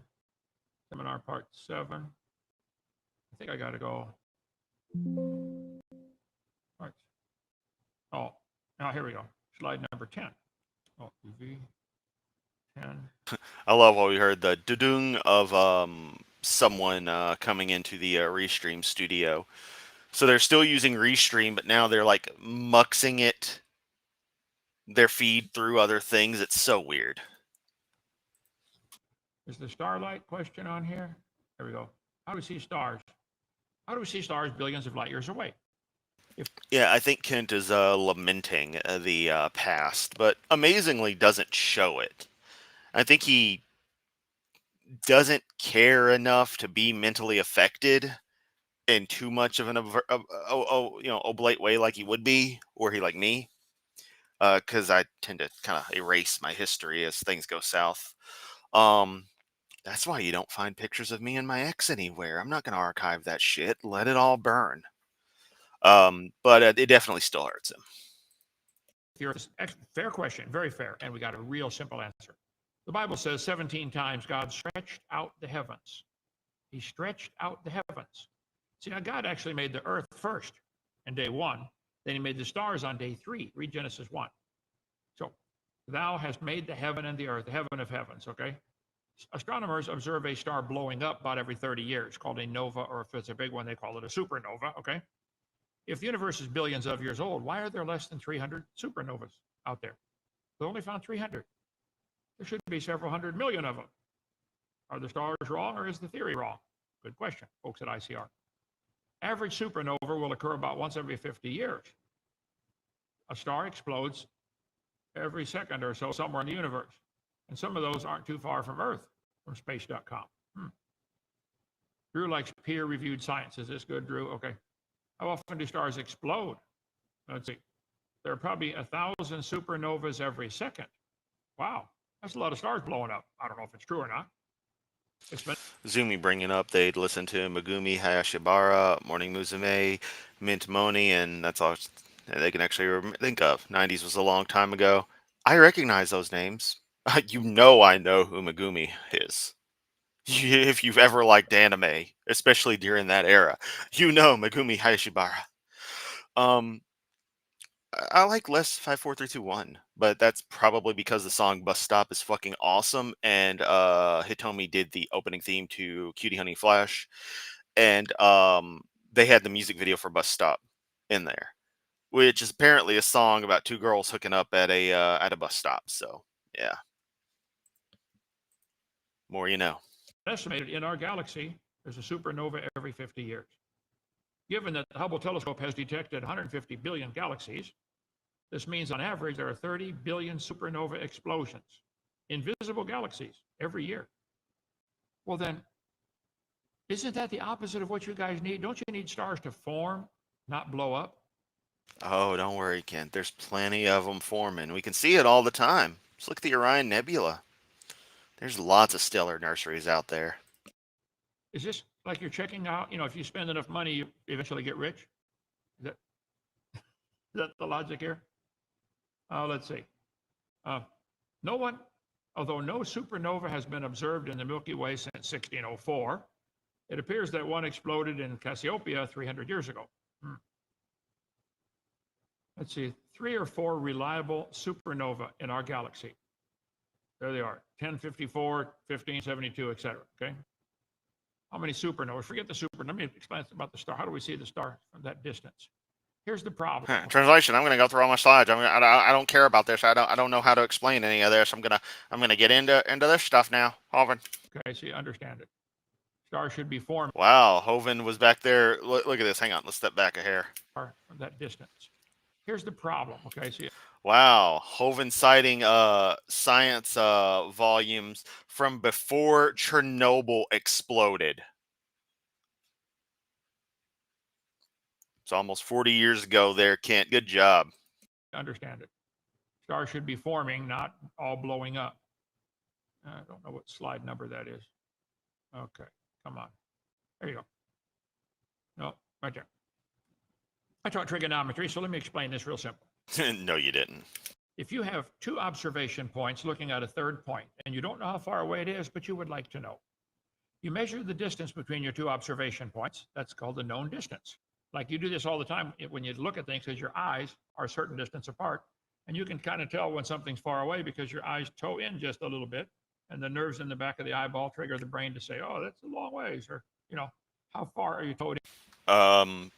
Seminar part 7. I think I got to go. Right. Oh, now here we go. Slide number 10. Oh, UV 10. I love what we heard the dudung of someone coming into the Restream studio. So they're still using Restream, but now they're like muxing their feed through other things. It's so weird. Is the starlight question on here? There we go. How do we see stars? How do we see stars billions of light years away? Yeah, I think Kent is lamenting the past, but amazingly doesn't show it. I think he doesn't care enough to be mentally affected in too much of an oblate way like he would be, or he like me, because I tend to kind of erase my history as things go south. That's why you don't find pictures of me and my ex anywhere. I'm not going to archive that shit. Let it all burn. But it definitely still hurts him. Fair question, very fair, and we got a real simple answer. The Bible says 17 times God stretched out the heavens. He stretched out the heavens. See, now God actually made the earth first on day 1. Then he made the stars on day 3. Read Genesis 1. So, thou hast made the heaven and the earth, the heaven of heavens, okay? Astronomers observe a star blowing up about every 30 years, called a nova, or if it's a big one, they call it a supernova, okay? If the universe is billions of years old, why are there less than 300 supernovas out there? They only found 300. There should be several hundred million of them. Are the stars wrong, or is the theory wrong? Good question, folks at ICR. Average supernova will occur about once every 50 years. A star explodes every second or so somewhere in the universe. And some of those aren't too far from Earth, from space.com. Drew likes peer-reviewed science. Is this good, Drew? Okay. How often do stars explode? Let's see. There are probably 1,000 supernovas every second. Wow. That's a lot of stars blowing up. I don't know if it's true or not. Zumi bringing up they'd listen to Megumi Hayashibara, Morning Musume, Mint Moni, and that's all they can actually think of. 90s was a long time ago. I recognize those names. I know who Megumi is. If you've ever liked anime, especially during that era, Megumi Hayashibara. I like less 5 4 3 2 1, but that's probably because the song Bus Stop is fucking awesome, and Hitomi did the opening theme to Cutie Honey Flash, and they had the music video for Bus Stop in there, which is apparently a song about two girls hooking up at a bus stop. So yeah, more you know. Estimated in our galaxy, there's a supernova every 50 years. Given that the Hubble telescope has detected 150 billion galaxies, this means on average there are 30 billion supernova explosions, invisible galaxies, every year. Well, then, isn't that the opposite of what you guys need? Don't you need stars to form, not blow up? Oh, don't worry, Kent. There's plenty of them forming. We can see it all the time. Just look at the Orion Nebula. There's lots of stellar nurseries out there. Is this like you're checking out, if you spend enough money, you eventually get rich? Is that the logic here? Let's see. No one, although no supernova has been observed in the Milky Way since 1604, it appears that one exploded in Cassiopeia 300 years ago. Let's see, 3 or 4 reliable supernova in our galaxy. There they are, 1054, 1572, etc. Okay. How many supernovas? Forget the supernova. Let me explain about the star. How do we see the star from that distance? Here's the problem. Translation. I'm gonna go through all my slides. I don't care about this. I don't know how to explain any of this. I'm gonna get into this stuff now. Hovind. Okay, so you understand it. Star should be formed. Wow, Hovind was back there. Look at this. Hang on. Let's step back a hair. From that distance. Here's the problem. Okay, so wow, Hovind citing science volumes from before Chernobyl exploded. It's almost 40 years ago there, Kent. Good job. Understand it. Stars should be forming, not all blowing up. I don't know what slide number that is. Okay, come on. There you go. No, right there. I taught trigonometry, so let me explain this real simple. No, you didn't. If you have 2 observation points looking at a third point, and you don't know how far away it is, but you would like to know, you measure the distance between your 2 observation points. That's called the known distance. Like you do this all the time when you look at things, because your eyes are a certain distance apart, and you can kind of tell when something's far away because your eyes toe in just a little bit, and the nerves in the back of the eyeball trigger the brain to say, "Oh, that's a long ways," or how far are you towed in?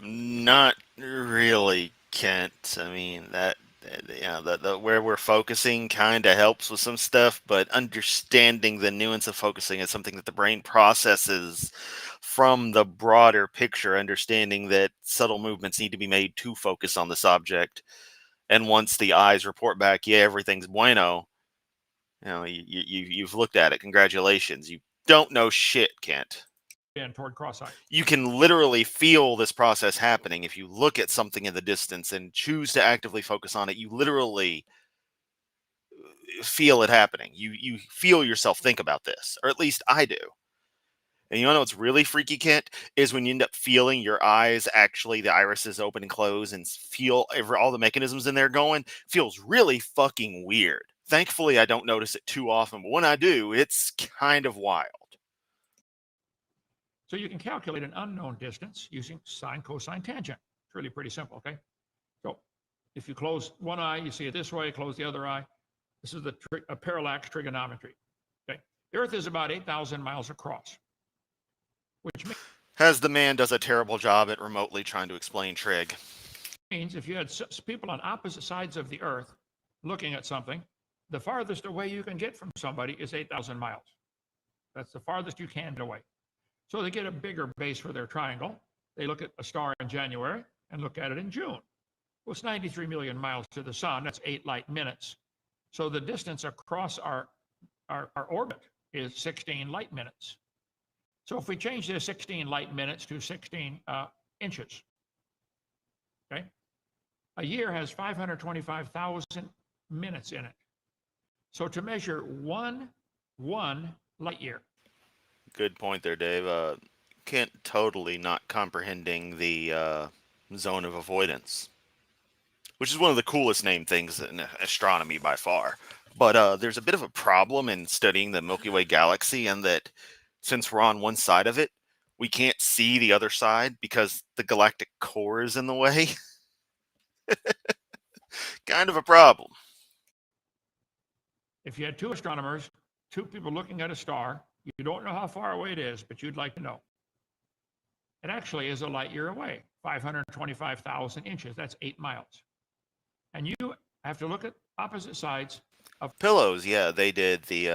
Not really, Kent. I mean the where we're focusing kind of helps with some stuff, but understanding the nuance of focusing is something that the brain processes from the broader picture, understanding that subtle movements need to be made to focus on this object. And once the eyes report back, yeah, everything's bueno, you've looked at it. Congratulations. You don't know shit, Kent. Toward cross-eye. You can literally feel this process happening if you look at something in the distance and choose to actively focus on it. You literally feel it happening. You feel yourself think about this, or at least I do. And you know what's really freaky, Kent, is when you end up feeling your eyes actually, the irises open and close, and feel all the mechanisms in there going. Feels really fucking weird. Thankfully, I don't notice it too often, but when I do, it's kind of wild. So you can calculate an unknown distance using sine, cosine, tangent. It's really pretty simple, okay? So if you close one eye, you see it this way, close the other eye. This is a parallax trigonometry, okay? The Earth is about 8,000 miles across, which As the man does a terrible job at remotely trying to explain trig. Means if you had people on opposite sides of the Earth looking at something, the farthest away you can get from somebody is 8,000 miles. That's the farthest you can get away. So they get a bigger base for their triangle. They look at a star in January and look at it in June. Well, it's 93 million miles to the sun. That's 8 light minutes. So the distance across our orbit is 16 light minutes. So if we change this 16 light minutes to 16 inches, okay? A year has 525,000 minutes in it. So to measure one light year. Good point there, Dave. Kent totally not comprehending the zone of avoidance, which is one of the coolest named things in astronomy by far. But there's a bit of a problem in studying the Milky Way galaxy, and that since we're on one side of it, we can't see the other side because the galactic core is in the way. kind of a problem. If you had two astronomers, two people looking at a star, you don't know how far away it is, but you'd like to know. It actually is a light year away, 525,000 inches. That's 8 miles. And you have to look at opposite sides of Pillows, yeah, they did the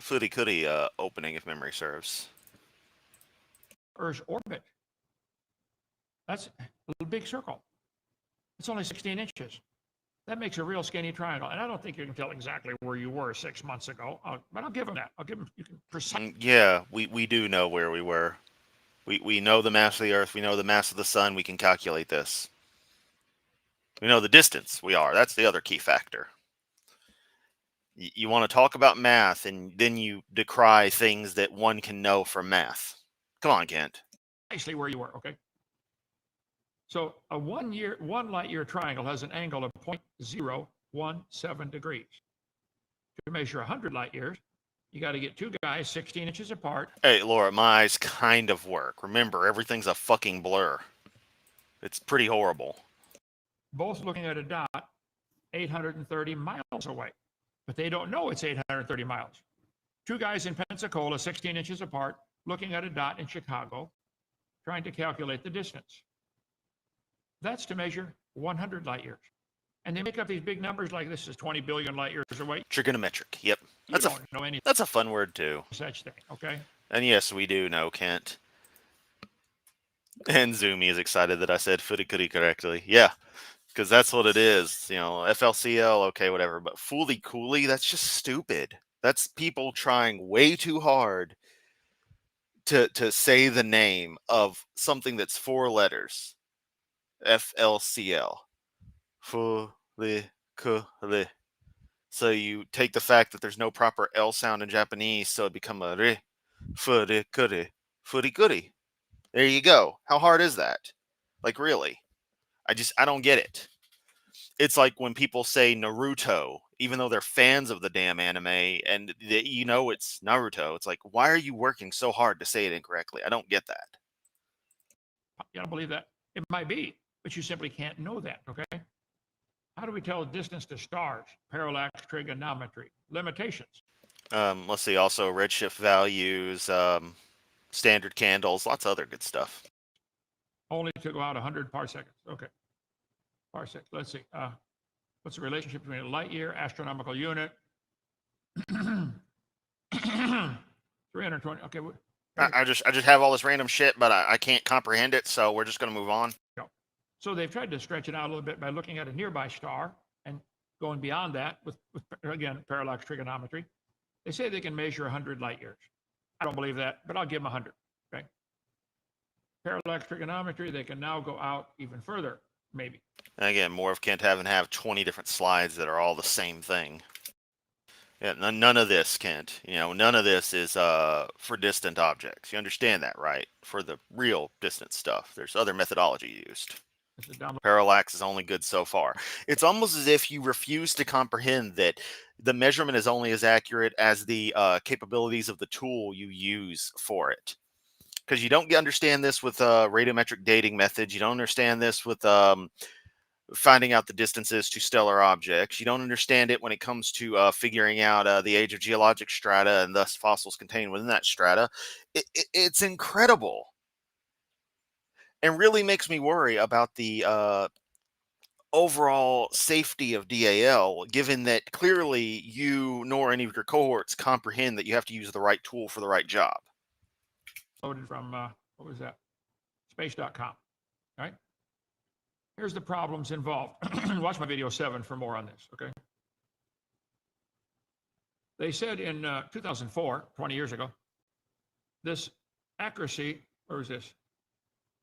Furikuri opening, if memory serves. Earth's orbit. That's a big circle. It's only 16 inches. That makes a real skinny triangle. And I don't think you can tell exactly where you were 6 months ago, but I'll give them that. I'll give them, you can precise. Yeah, we do know where we were. We know the mass of the Earth. We know the mass of the Sun. We can calculate this. We know the distance we are. That's the other key factor. You want to talk about math, and then you decry things that one can know from math. Come on, Kent. Precisely where you were, okay? So a 1 light year triangle has an angle of 0.017 degrees. To measure 100 light years, you got to get two guys 16 inches apart. Hey, Laura, my eyes kind of work. Remember, everything's a fucking blur. It's pretty horrible. Both looking at a dot 830 miles away. But they don't know it's 830 miles. Two guys in Pensacola, 16 inches apart, looking at a dot in Chicago, trying to calculate the distance. That's to measure 100 light years. And they make up these big numbers like this is 20 billion light years away. Trigonometric. Yep. You don't know any That's a fun word, too. such thing, okay? And yes, we do know, Kent. And Zoomy is excited that I said Furikuri correctly. Yeah, because that's what it is. You know, FLCL, okay, whatever. But Fooly Cooly, that's just stupid. That's people trying way too hard to say the name of something that's 4 letters. FLCL. Fooly Cooly. So you take the fact that there's no proper L sound in Japanese, so it become a re. Furikuri. Furikuri. There you go. How hard is that? Like, really? I don't get it. It's like when people say Naruto, even though they're fans of the damn anime, and you know it's Naruto. It's like, why are you working so hard to say it incorrectly? I don't get that. You don't believe that? It might be, but you simply can't know that, okay? How do we tell the distance to stars? Parallax trigonometry. Limitations. Let's see. Also, redshift values, standard candles, lots of other good stuff. Only to go out 100 parsecs. Okay. Parsec. Let's see. What's the relationship between a light year, astronomical unit? 320. Okay. I just have all this random shit, but I can't comprehend it, so we're just gonna move on. So they've tried to stretch it out a little bit by looking at a nearby star and going beyond that with again, parallax trigonometry. They say they can measure 100 light years. I don't believe that, but I'll give them 100. Okay. Parallax trigonometry, they can now go out even further, maybe. And again, more of Kent having to have 20 different slides that are all the same thing. Yeah, none of this, Kent. You know, none of this is for distant objects. You understand that, right? For the real distant stuff, there's other methodology used. Parallax is only good so far. It's almost as if you refuse to comprehend that the measurement is only as accurate as the capabilities of the tool you use for it. Because you don't understand this with radiometric dating methods. You don't understand this with finding out the distances to stellar objects. You don't understand it when it comes to figuring out the age of geologic strata and thus fossils contained within that strata. It's incredible. And really makes me worry about the overall safety of DAL, given that clearly you nor any of your cohorts comprehend that you have to use the right tool for the right job. Loaded from, what was that? Space.com, right? Here's the problems involved. Watch my video 7 for more on this, okay? They said in 2004, 20 years ago, this accuracy, where is this?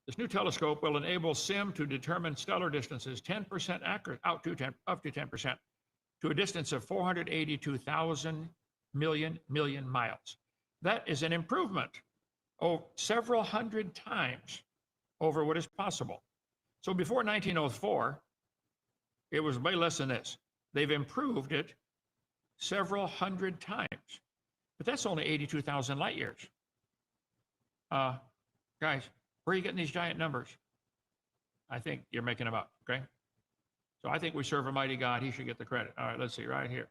This new telescope will enable SIM to determine stellar distances 10% accurate, up to 10%, to a distance of 482,000 million miles. That is an improvement of several hundred times over what is possible. So before 1904, it was way less than this. They've improved it several hundred times, but that's only 82,000 light years. Guys, where are you getting these giant numbers? I think you're making them up, okay? So I think we serve a mighty God. He should get the credit. All right, let's see right here.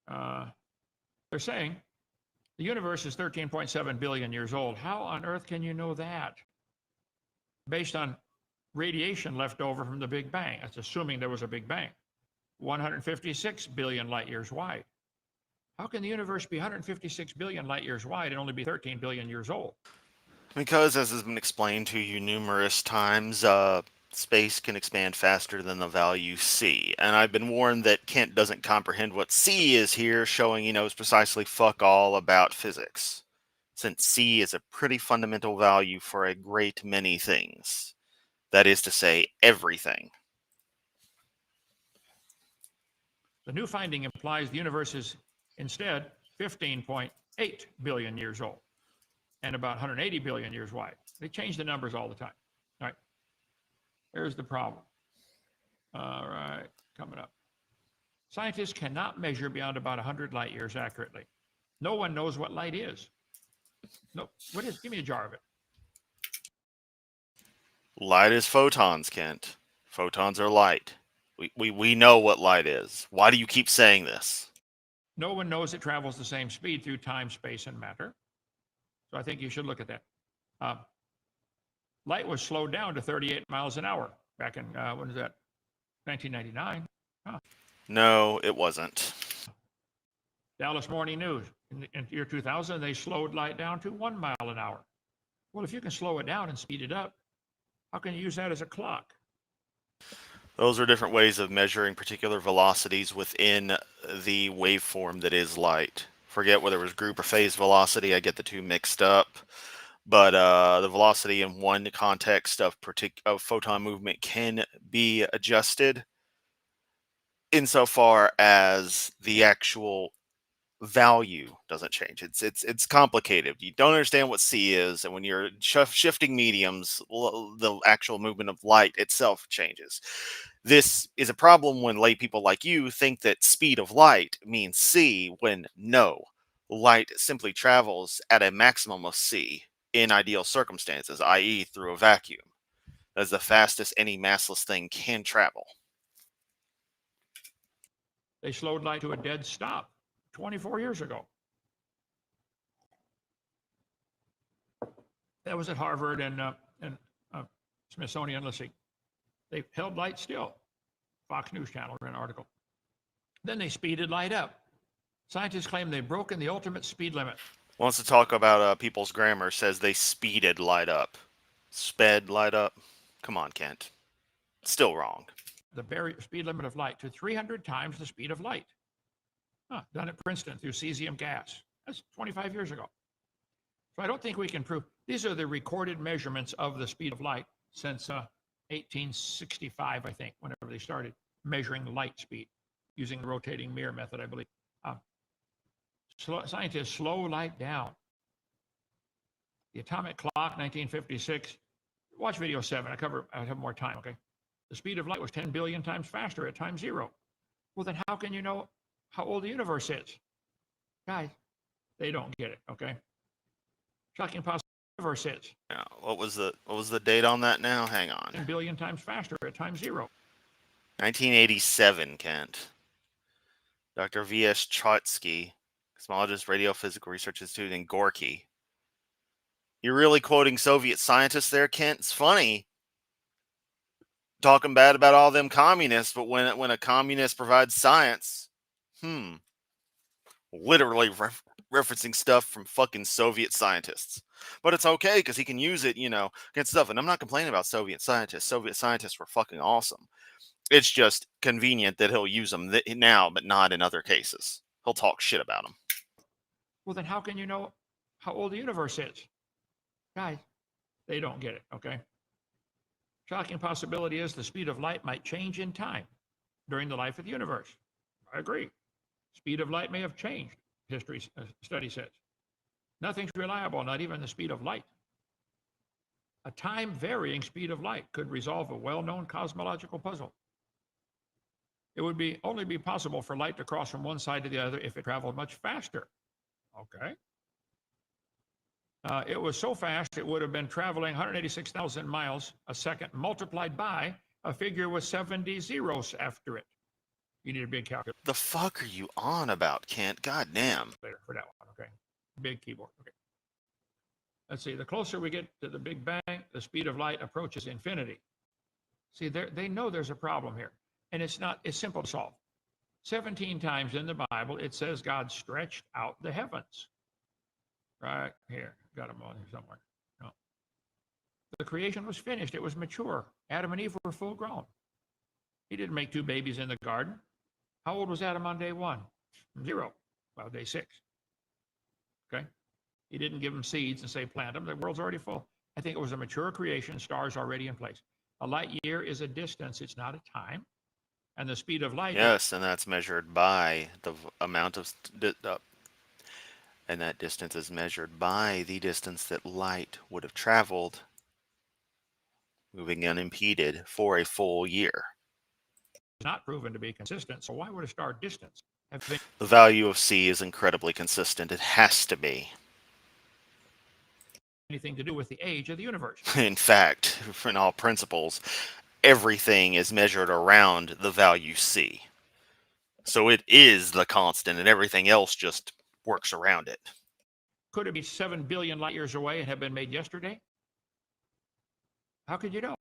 They're saying the universe is 13.7 billion years old. How on earth can you know that? Based on radiation left over from the Big Bang. That's assuming there was a Big Bang. 156 billion light years wide. How can the universe be 156 billion light years wide and only be 13 billion years old? Because, as has been explained to you numerous times, space can expand faster than the value c. And I've been warned that Kent doesn't comprehend what c is here, showing he knows precisely fuck all about physics, since c is a pretty fundamental value for a great many things. That is to say, everything. The new finding implies the universe is instead 15.8 billion years old and about 180 billion years wide. They change the numbers all the time. All right. Here's the problem. All right, coming up. Scientists cannot measure beyond about 100 light years accurately. No one knows what light is. No, what is? Give me a jar of it. Light is photons, Kent. Photons are light. We know what light is. Why do you keep saying this? No one knows it travels the same speed through time, space, and matter. So I think you should look at that. Light was slowed down to 38 miles an hour back in, when was that? 1999. Huh. No, it wasn't. Dallas Morning News. In year 2000, they slowed light down to 1 mile an hour. Well, if you can slow it down and speed it up, how can you use that as a clock? Those are different ways of measuring particular velocities within the waveform that is light. Forget whether it was group or phase velocity. I get the two mixed up. But the velocity in one context of photon movement can be adjusted insofar as the actual value doesn't change. It's complicated. You don't understand what c is, and when you're shifting mediums, the actual movement of light itself changes. This is a problem when lay people like you think that speed of light means c, when no, light simply travels at a maximum of c in ideal circumstances, i.e. through a vacuum. That's the fastest any massless thing can travel. They slowed light to a dead stop 24 years ago. That was at Harvard and Smithsonian. Let's see. They held light still. Fox News Channel ran an article. Then they speeded light up. Scientists claim they've broken the ultimate speed limit. Wants to talk about people's grammar, says they speeded light up. Sped light up? Come on, Kent. Still wrong. The speed limit of light to 300 times the speed of light. Done at Princeton through cesium gas. That's 25 years ago. So I don't think we can prove. These are the recorded measurements of the speed of light since 1865, I think, whenever they started measuring light speed using the rotating mirror method, I believe. Scientists slow light down. The atomic clock, 1956. Watch video 7. I have more time, okay? The speed of light was 10 billion times faster at time 0. Well, then how can you know how old the universe is? Guys, they don't get it, okay? Shocking possibility the universe is. Now, what was the date on that now? Hang on. 10 billion times faster at time 0. 1987, Kent. Dr. V.S. Trotsky, cosmologist, radiophysical research institute in Gorky. You're really quoting Soviet scientists there, Kent? It's funny talking bad about all them communists, but when a communist provides science, literally referencing stuff from fucking Soviet scientists. But it's okay because he can use it, against stuff. And I'm not complaining about Soviet scientists. Soviet scientists were fucking awesome. It's just convenient that he'll use them now, but not in other cases. He'll talk shit about them. Well, then how can you know how old the universe is? Guys, they don't get it, okay? Shocking possibility is the speed of light might change in time during the life of the universe. I agree. Speed of light may have changed, history study says. Nothing's reliable, not even the speed of light. A time-varying speed of light could resolve a well-known cosmological puzzle. It would only be possible for light to cross from one side to the other if it traveled much faster. Okay. It was so fast it would have been traveling 186,000 miles a second multiplied by a figure with 70 zeros after it. You need a big calculator The fuck are you on about, Kent? God damn. for that one, okay? Big keyboard, okay. Let's see, the closer we get to the Big Bang, the speed of light approaches infinity. See, they know there's a problem here, and it's simple to solve. 17 times in the Bible, it says God stretched out the heavens. Right here, got them on here somewhere. No. The creation was finished. It was mature. Adam and Eve were full grown. He didn't make two babies in the garden. How old was Adam on day one? 0. Well, day 6. Okay. He didn't give them seeds and say plant them. The world's already full. I think it was a mature creation, stars already in place. A light year is a distance. It's not a time. And the speed of light. Yes, and that's measured by the amount of, and that distance is measured by the distance that light would have traveled, moving unimpeded for a full year. Not proven to be consistent. So why would a star distance have been? The value of C is incredibly consistent. It has to be. Anything to do with the age of the universe? In fact, in all principles, everything is measured around the value C. So it is the constant, and everything else just works around it. Could it be 7 billion light years away and have been made yesterday? How could you know?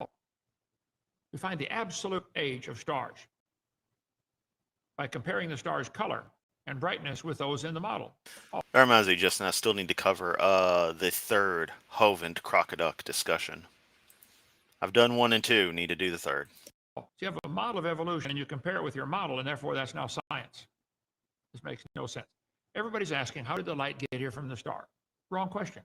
We find the absolute age of stars by comparing the star's color and brightness with those in the model. That reminds me, Justin, I still need to cover the third Hovind-Crocoduck discussion. I've done 1 and 2, need to do the third. So you have a model of evolution and you compare it with your model, and therefore that's now science. This makes no sense. Everybody's asking, how did the light get here from the star? Wrong question.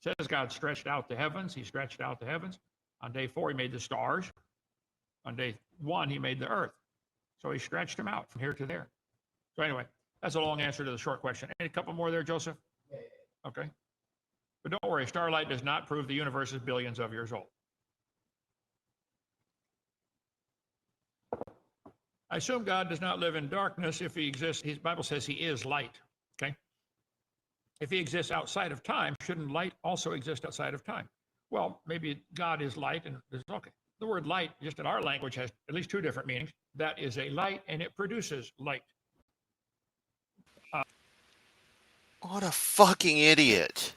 It says God stretched out the heavens. He stretched out the heavens. On day 4, he made the stars. On day 1, he made the earth. So he stretched them out from here to there. So anyway, that's a long answer to the short question. Any couple more there, Joseph? Okay. But don't worry, starlight does not prove the universe is billions of years old. I assume God does not live in darkness if he exists. His Bible says he is light. Okay. If he exists outside of time, shouldn't light also exist outside of time? Well, maybe God is light, and okay. The word light, just in our language, has at least 2 different meanings. That is a light, and it produces light. What a fucking idiot.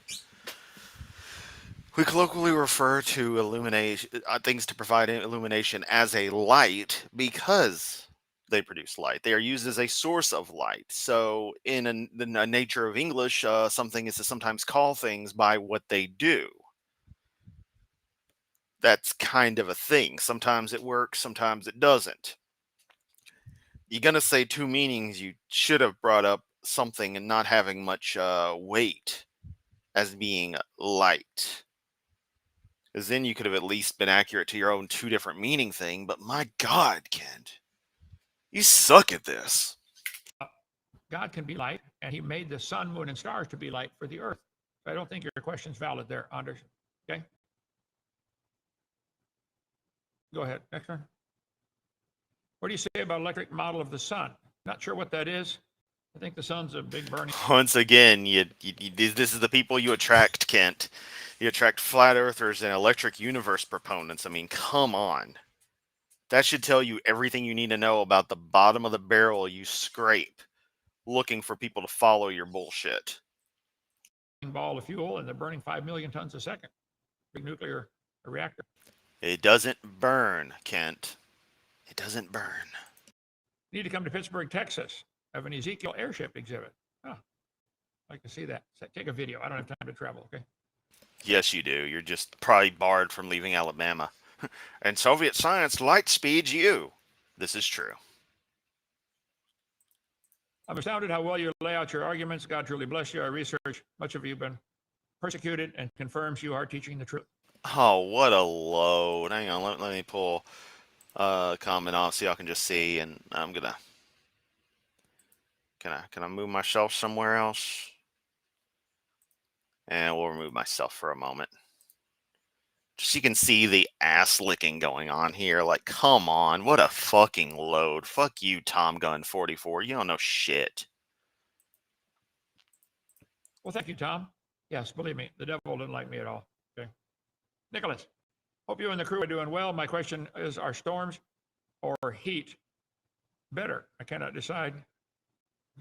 We colloquially refer to illumination, things to provide illumination as a light because they produce light. They are used as a source of light. So in the nature of English, something is to sometimes call things by what they do. That's kind of a thing. Sometimes it works, sometimes it doesn't. You're going to say 2 meanings, you should have brought up something and not having much weight as being light. Because then you could have at least been accurate to your own 2 different meaning thing. But my God, Kent, you suck at this. God can be light, and he made the sun, moon, and stars to be light for the earth. So I don't think your question's valid there, Anders. Okay? Go ahead. Next one. What do you say about electric model of the sun? Not sure what that is. I think the sun's a big burning. Once again, this is the people you attract, Kent. You attract flat earthers and electric universe proponents. I mean, come on. That should tell you everything you need to know about the bottom of the barrel you scrape, looking for people to follow your bullshit. Ball of fuel, and they're burning 5 million tons a second. Big nuclear reactor. It doesn't burn, Kent. It doesn't burn. You need to come to Pittsburgh, Texas. Have an Ezekiel airship exhibit. Oh, I'd like to see that. Take a video. I don't have time to travel, okay? Yes, you do. You're just probably barred from leaving Alabama. And Soviet science light speeds you. This is true. I'm astounded how well you lay out your arguments. God truly bless you. I research. Much of you have been persecuted and confirms you are teaching the truth. Oh, what a load. Hang on, let me pull a comment off so y'all can just see, and I'm gonna... Can I move myself somewhere else? And we'll remove myself for a moment. Just so you can see the ass licking going on here. Like, come on, what a fucking load. Fuck you, Tom Gun 44. You don't know shit. Well, thank you, Tom. Yes, believe me, the devil didn't like me at all. Okay. Nicholas, Hope you and the crew are doing well. My question is, are storms or heat better? I cannot decide.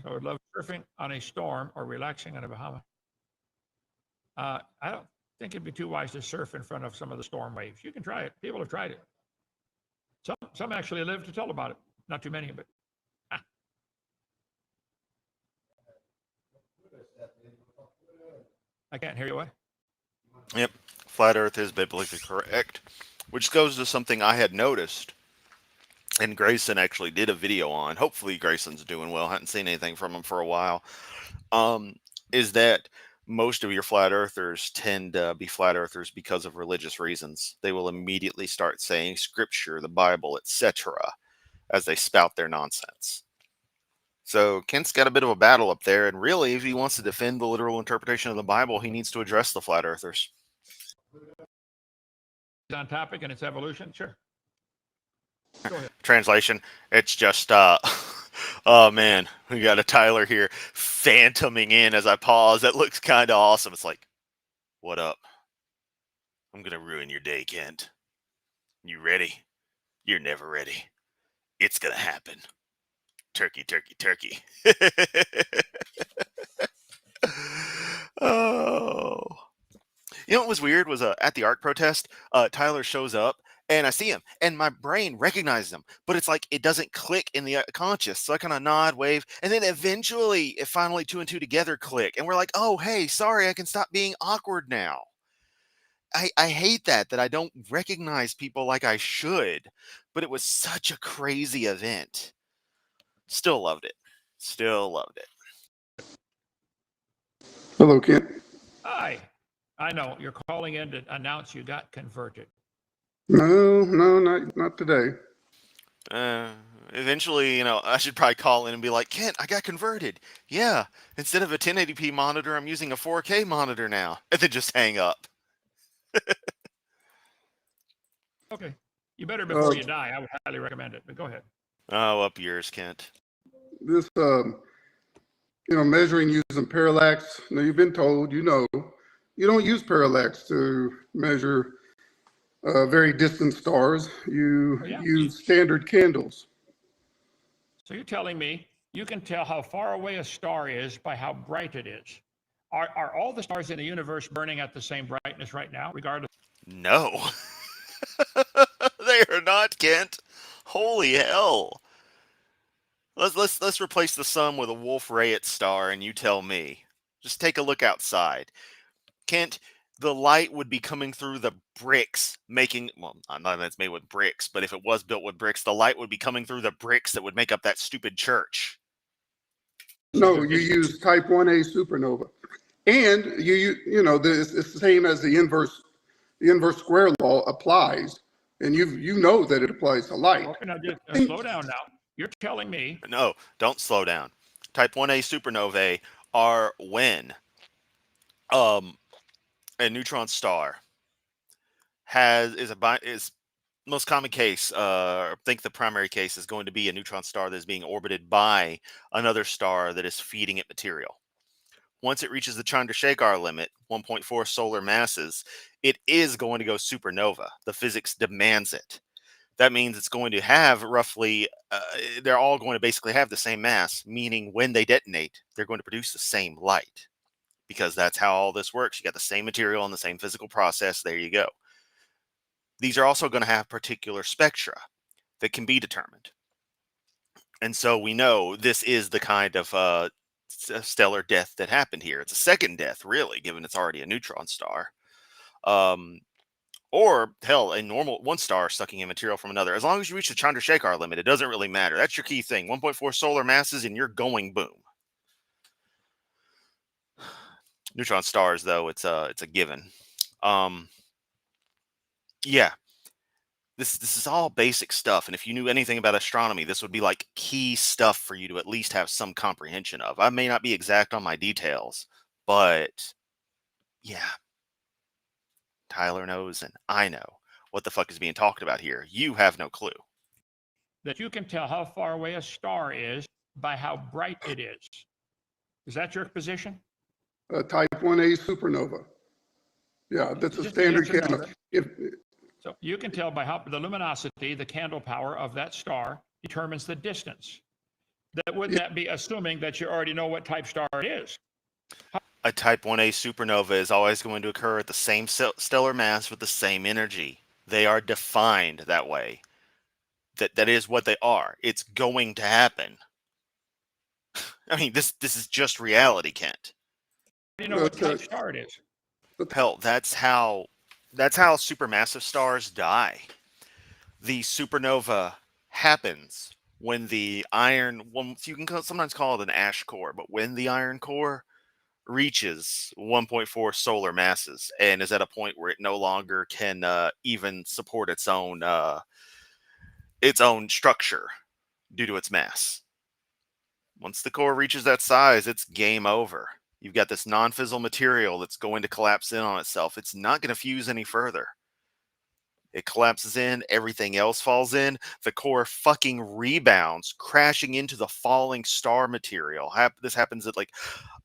So I would love surfing on a storm or relaxing on a Bahama. I don't think it'd be too wise to surf in front of some of the storm waves. You can try it. People have tried it. Some actually live to tell about it. Not too many, but I can't hear you. What? Yep, flat Earth is biblically correct, which goes to something I had noticed, and Grayson actually did a video on. Hopefully, Grayson's doing well. Hadn't seen anything from him for a while. Is that most of your flat earthers tend to be flat earthers because of religious reasons. They will immediately start saying scripture, the Bible, etc., as they spout their nonsense. So Kent's got a bit of a battle up there, and really, if he wants to defend the literal interpretation of the Bible, he needs to address the flat earthers. On topic and its evolution? Sure. Go ahead. Translation, it's just, oh man, we got a Tyler here phantoming in as I pause. That looks kind of awesome. It's like, what up? I'm going to ruin your day, Kent. You ready? You're never ready. It's going to happen. Turkey, turkey, turkey. Oh. You know what was weird was at the ARC protest, Tyler shows up and I see him and my brain recognizes him, but it's like it doesn't click in the conscious. So I kind of nod, wave, and then eventually it finally two and two together click. And we're like, oh, hey, sorry, I can stop being awkward now. I hate that I don't recognize people like I should, but it was such a crazy event. Still loved it. Still loved it. Hello, Kent. Hi. I know you're calling in to announce you got converted. No, not today. Eventually, I should probably call in and be like, Kent, I got converted. Yeah, instead of a 1080p monitor, I'm using a 4K monitor now. And then just hang up. Okay. You better before you die. I would highly recommend it, but go ahead. Oh, up yours, Kent. This, measuring using parallax. Now, you've been told, you don't use parallax to measure very distant stars. You use standard candles. So you're telling me you can tell how far away a star is by how bright it is. Are all the stars in the universe burning at the same brightness right now, regardless? No. They are not, Kent. Holy hell. Let's replace the sun with a Wolf-Rayet star, and you tell me. Just take a look outside. Kent, the light would be coming through the bricks, not that it's made with bricks, but if it was built with bricks, the light would be coming through the bricks that would make up that stupid church. No, you use type 1A supernova. And it's the same as the inverse square law applies. And you know that it applies to light. Okay, now just slow down now. You're telling me. No, don't slow down. Type 1A supernovae are when a neutron star is most common case. I think the primary case is going to be a neutron star that is being orbited by another star that is feeding it material. Once it reaches the Chandrasekhar limit, 1.4 solar masses, it is going to go supernova. The physics demands it. That means it's going to have roughly, they're all going to basically have the same mass, meaning when they detonate, they're going to produce the same light. Because that's how all this works. You got the same material and the same physical process. There you go. These are also going to have particular spectra that can be determined. And so we know this is the kind of stellar death that happened here. It's a second death, really, given it's already a neutron star. Or, hell, a normal one star sucking in material from another. As long as you reach the Chandrasekhar limit, it doesn't really matter. That's your key thing. 1.4 solar masses and you're going boom. Neutron stars, though, it's a given. Yeah. This is all basic stuff, and if you knew anything about astronomy, this would be like key stuff for you to at least have some comprehension of. I may not be exact on my details, but yeah. Tyler knows, and I know what the fuck is being talked about here. You have no clue. That you can tell how far away a star is by how bright it is. Is that your position? Type 1A supernova. Yeah, that's a standard candle. So you can tell by how the luminosity, the candle power of that star determines the distance. Wouldn't that be assuming that you already know what type star it is? A type 1a supernova is always going to occur at the same stellar mass with the same energy. They are defined that way. That is what they are. It's going to happen. I mean, this is just reality, Kent. You know what type star it is. Hell, that's how supermassive stars die. The supernova happens when the iron, you can sometimes call it an ash core, but when the iron core reaches 1.4 solar masses and is at a point where it no longer can even support its own structure due to its mass. Once the core reaches that size, it's game over. You've got this non-fissile material that's going to collapse in on itself. It's not going to fuse any further. It collapses in, everything else falls in, the core fucking rebounds, crashing into the falling star material. This happens at like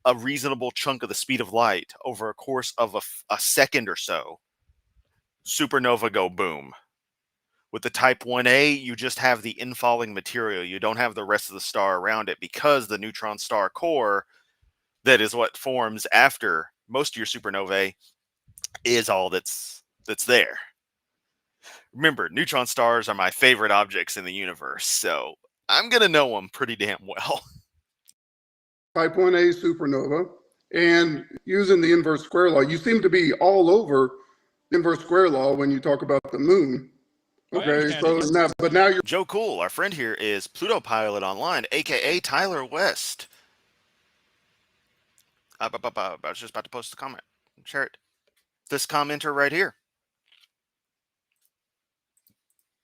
a reasonable chunk of the speed of light over a course of a second or so. Supernova go boom. With the type 1a, you just have the infalling material. You don't have the rest of the star around it because the neutron star core, that is what forms after most of your supernovae, is all that's there. Remember, neutron stars are my favorite objects in the universe, so I'm going to know them pretty damn well. Type 1a supernova, and using the inverse square law, you seem to be all over inverse square law when you talk about the moon. Okay, so now you're... Joe Cool, our friend here, is Pluto Pilot Online, aka Tyler West. I was just about to post a comment. Share it. This commenter right here.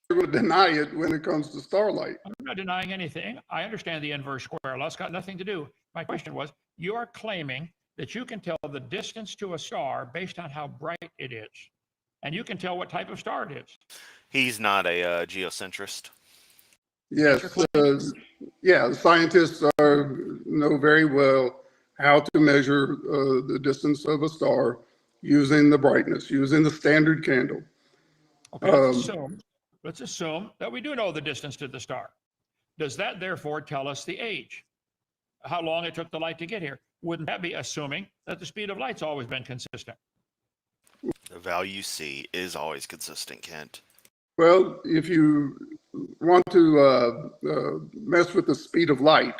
You're going to deny it when it comes to starlight. I'm not denying anything. I understand the inverse square law. It's got nothing to do. My question was, you are claiming that you can tell the distance to a star based on how bright it is. And you can tell what type of star it is. He's not a geocentrist. Yes. The scientists know very well how to measure the distance of a star using the brightness, using the standard candle. Okay, let's assume that we do know the distance to the star. Does that therefore tell us the age? How long it took the light to get here? Wouldn't that be assuming that the speed of light's always been consistent? The value C is always consistent, Kent. Well, if you want to mess with the speed of light,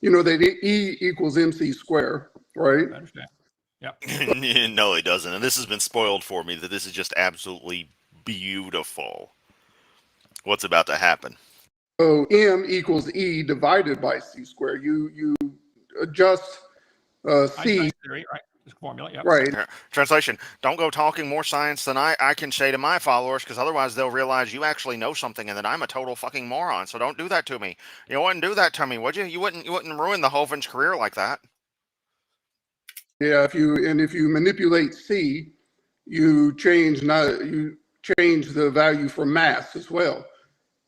you know that E equals mc squared, right? I understand. Yep. No, it doesn't. And this has been spoiled for me that this is just absolutely beautiful. What's about to happen? So m equals E divided by c squared. You adjust C. Theory, right? This formula, yep. Right. Translation: don't go talking more science than I can say to my followers, because otherwise they'll realize you actually know something and that I'm a total fucking moron. So don't do that to me. You wouldn't do that to me, would you? You wouldn't ruin the Hoven's career like that. Yeah, if you manipulate C, you change the value for mass as well.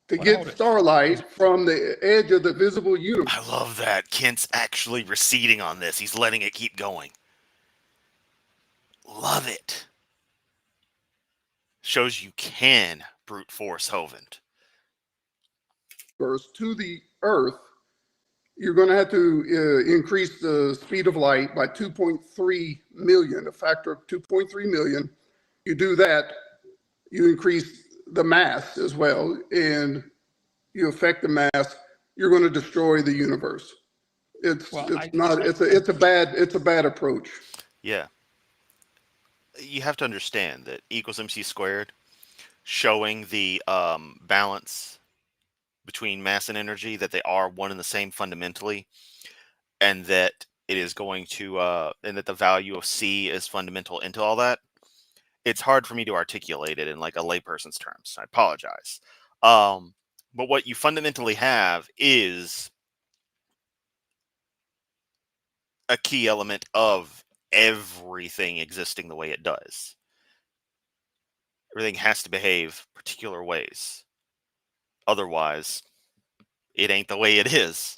To get starlight from the edge of the visible universe. I love that. Kent's actually receding on this. He's letting it keep going. Love it. Shows you can brute force Hovend. To the Earth, you're going to have to increase the speed of light by 2.3 million, a factor of 2.3 million. You do that, you increase the mass as well, and you affect the mass, you're going to destroy the universe. It's a bad approach. Yeah. You have to understand that E equals mc squared, showing the balance between mass and energy, that they are one and the same fundamentally, and that it is going to and that the value of C is fundamental into all that. It's hard for me to articulate it in like a layperson's terms. I apologize. But what you fundamentally have is a key element of everything existing the way it does. Everything has to behave particular ways. Otherwise, it ain't the way it is.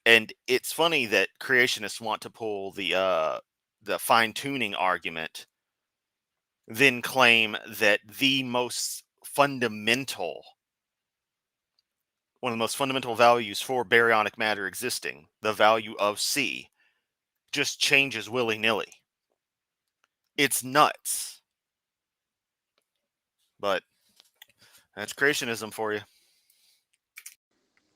And it's funny that creationists want to pull the fine-tuning argument, then claim that the most fundamental, one of the most fundamental values for baryonic matter existing, the value of C, just changes willy-nilly. It's nuts. But that's creationism for you.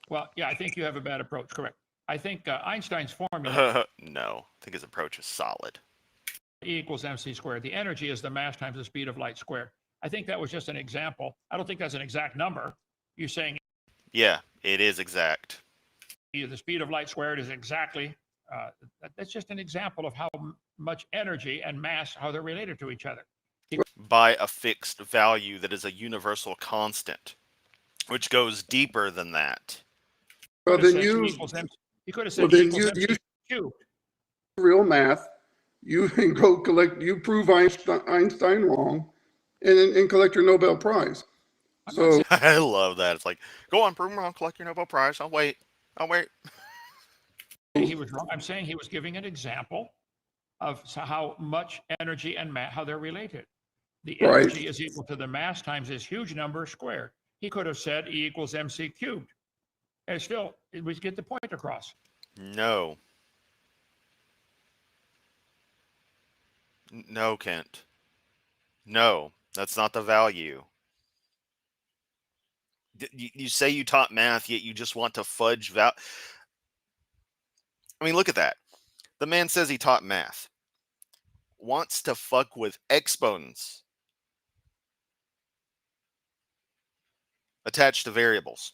Well, yeah, I think you have a bad approach. Correct. I think Einstein's formula No, I think his approach is solid. E equals mc squared. The energy is the mass times the speed of light squared. I think that was just an example. I don't think that's an exact number. You're saying Yeah, it is exact. the speed of light squared is exactly, that's just an example of how much energy and mass, how they're related to each other. By a fixed value that is a universal constant, which goes deeper than that. Well, then you could have said then E equals you mc cubed. real math. You can go collect. You prove Einstein wrong, and collect your Nobel Prize. So I love that. It's like, go on, prove me wrong, collect your Nobel Prize. I'll wait. He was wrong. I'm saying he was giving an example of how much energy and mass, how they're related. The energy is equal to the mass times this huge number squared. He could have said E equals mc cubed. And still, we get the point across. No. No, Kent. No, that's not the value. You say you taught math, yet you just want to fudge I mean, look at that. The man says he taught math. Wants to fuck with exponents attached to variables.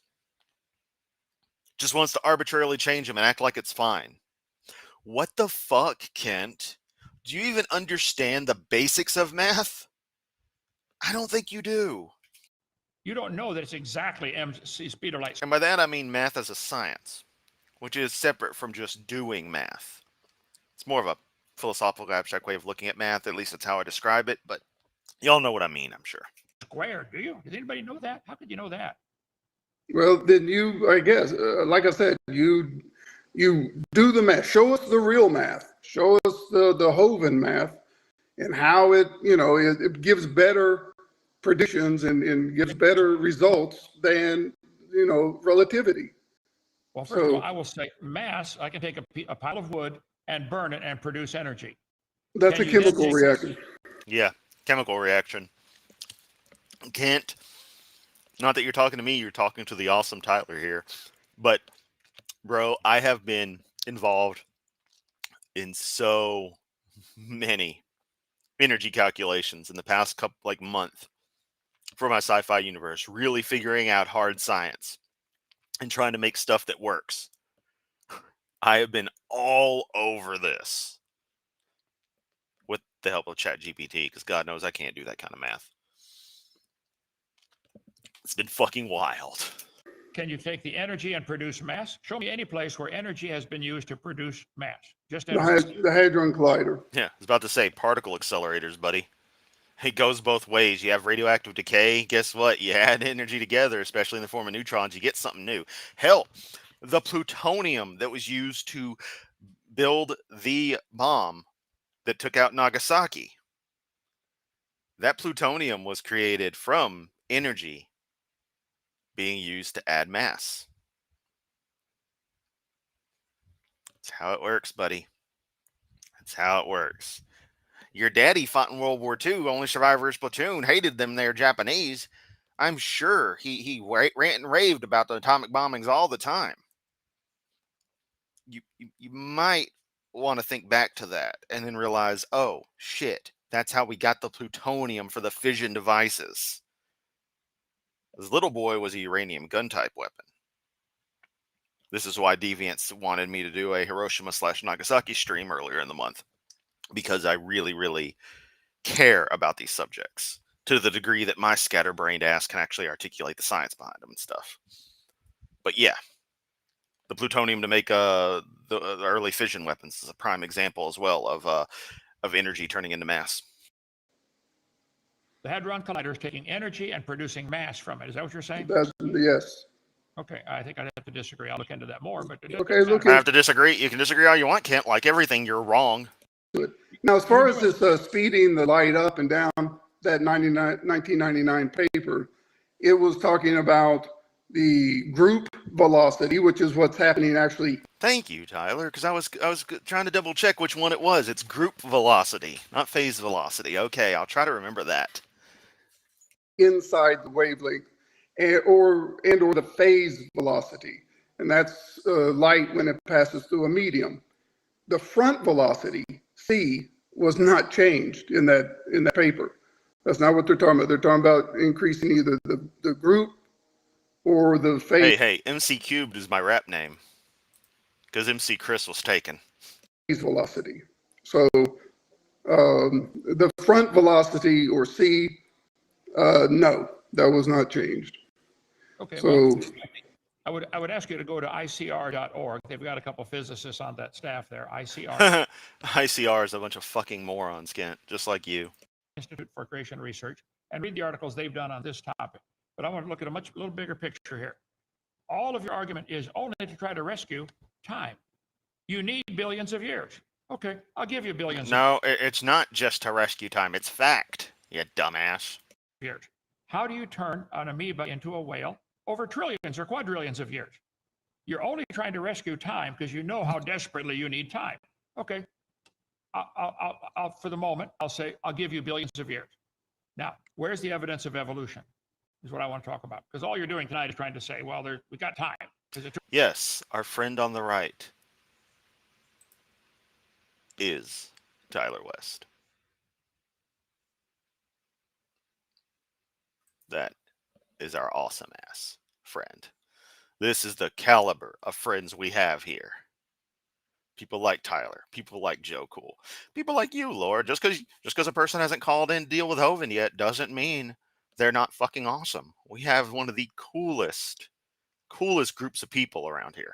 Just wants to arbitrarily change them and act like it's fine. What the fuck, Kent? Do you even understand the basics of math? I don't think you do. You don't know that it's exactly mc speed of light. And by that, I mean math as a science, which is separate from just doing math. It's more of a philosophical, abstract way of looking at math. At least that's how I describe it. But y'all know what I mean, I'm sure. Squared, do you? Does anybody know that? How could you know that? well, then I guess, like I said, you do the math. Show us the real math. Show us the Hovind math and how it gives better predictions and gives better results than relativity. Well, first of all, I will say mass, I can take a pile of wood and burn it and produce energy. That's a chemical reaction. Yeah, chemical reaction. Kent, not that you're talking to me, you're talking to the awesome Tyler here. But, bro, I have been involved in so many energy calculations in the past month for my sci-fi universe, really figuring out hard science and trying to make stuff that works. I have been all over this with the help of ChatGPT, because God knows I can't do that kind of math. It's been fucking wild. Can you take the energy and produce mass? Show me any place where energy has been used to produce mass. Just the Hadron Collider. Yeah, I was about to say particle accelerators, buddy. It goes both ways. You have radioactive decay. Guess what? You add energy together, especially in the form of neutrons, you get something new. Hell, the plutonium that was used to build the bomb that took out Nagasaki, that plutonium was created from energy being used to add mass. That's how it works, buddy. That's how it works. Your daddy fought in World War II, only survivor of his platoon, hated them there Japanese. I'm sure he rant and raved about the atomic bombings all the time. You might want to think back to that and then realize, oh, shit, that's how we got the plutonium for the fission devices. This little boy was a uranium gun-type weapon. This is why Deviants wanted me to do a Hiroshima/Nagasaki stream earlier in the month, because I really, really care about these subjects to the degree that my scatterbrained ass can actually articulate the science behind them and stuff. But yeah, the plutonium to make the early fission weapons is a prime example as well of energy turning into mass. The Hadron Collider is taking energy and producing mass from it. Is that what you're saying? Yes. Okay, I think I'd have to disagree. I'll look into that more. But I have to disagree. You can disagree all you want, Kent. Like everything, you're wrong. Now, as far as this speeding the light up and down, that 1999 paper, it was talking about the group velocity, which is what's happening actually. Thank you, Tyler, because I was trying to double check which one it was. It's group velocity, not phase velocity. Okay, I'll try to remember that. Inside the wavelength, or the phase velocity, and that's light when it passes through a medium. The front velocity, c, was not changed in that paper. That's not what they're talking about. They're talking about increasing either the group or the phase. Hey, MC cubed is my rap name because MC Chris was taken. Velocity. So the front velocity, or c, no, that was not changed. Okay, so well, I would ask you to go to icr.org. They've got a couple physicists on that staff there. ICR. ICR is a bunch of fucking morons, Kent, just like you. Institute for Creation Research, and read the articles they've done on this topic. But I want to look at a little bigger picture here. All of your argument is only to try to rescue time. You need billions of years. Okay, I'll give you billions. No, it's not just to rescue time. It's fact, you dumbass. Years. How do you turn an amoeba into a whale over trillions or quadrillions of years? You're only trying to rescue time because you know how desperately you need time. Okay, I'll for the moment, I'll say I'll give you billions of years. Now, where's the evidence of evolution? Is what I want to talk about, because all you're doing tonight is trying to say, well, we got time. Yes, our friend on the right is Tyler West. That is our awesome ass friend. This is the caliber of friends we have here. People like Tyler, people like Joe Cool, people like you, Laura. Just because a person hasn't called in to deal with Hovind yet doesn't mean they're not fucking awesome. We have one of the coolest groups of people around here.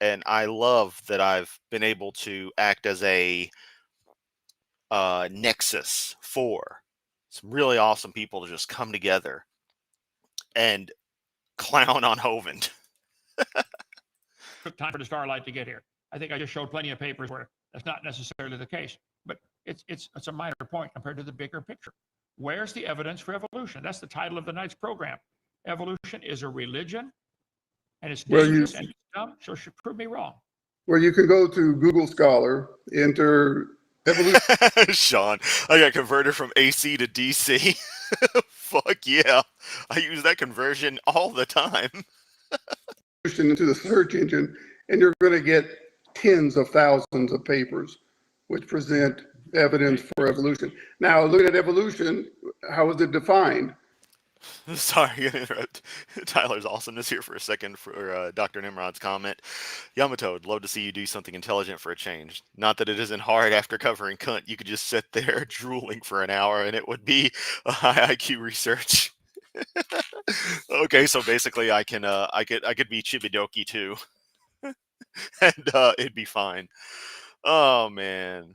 And I love that I've been able to act as a nexus for some really awesome people to just come together and clown on Hovind. Took time for the starlight to get here. I think I just showed plenty of papers where that's not necessarily the case, but it's a minor point compared to the bigger picture. Where's the evidence for evolution? That's the title of tonight's program. Evolution is a religion, and it's dangerous and it's dumb, so it should prove me wrong. Well, you can go to Google Scholar, enter evolution. Sean, I got converted from AC to DC. Fuck yeah. I use that conversion all the time. Into the search engine, and you're going to get tens of thousands of papers which present evidence for evolution. Now, looking at evolution, how is it defined? Sorry to interrupt. Tyler's awesomeness here for a second for Dr. Nimrod's comment. Yamato, I'd love to see you do something intelligent for a change. Not that it isn't hard after covering cunt. You could just sit there drooling for an hour and it would be a high IQ research. Okay, so basically I could be Chibidoki too. And it'd be fine. Oh man.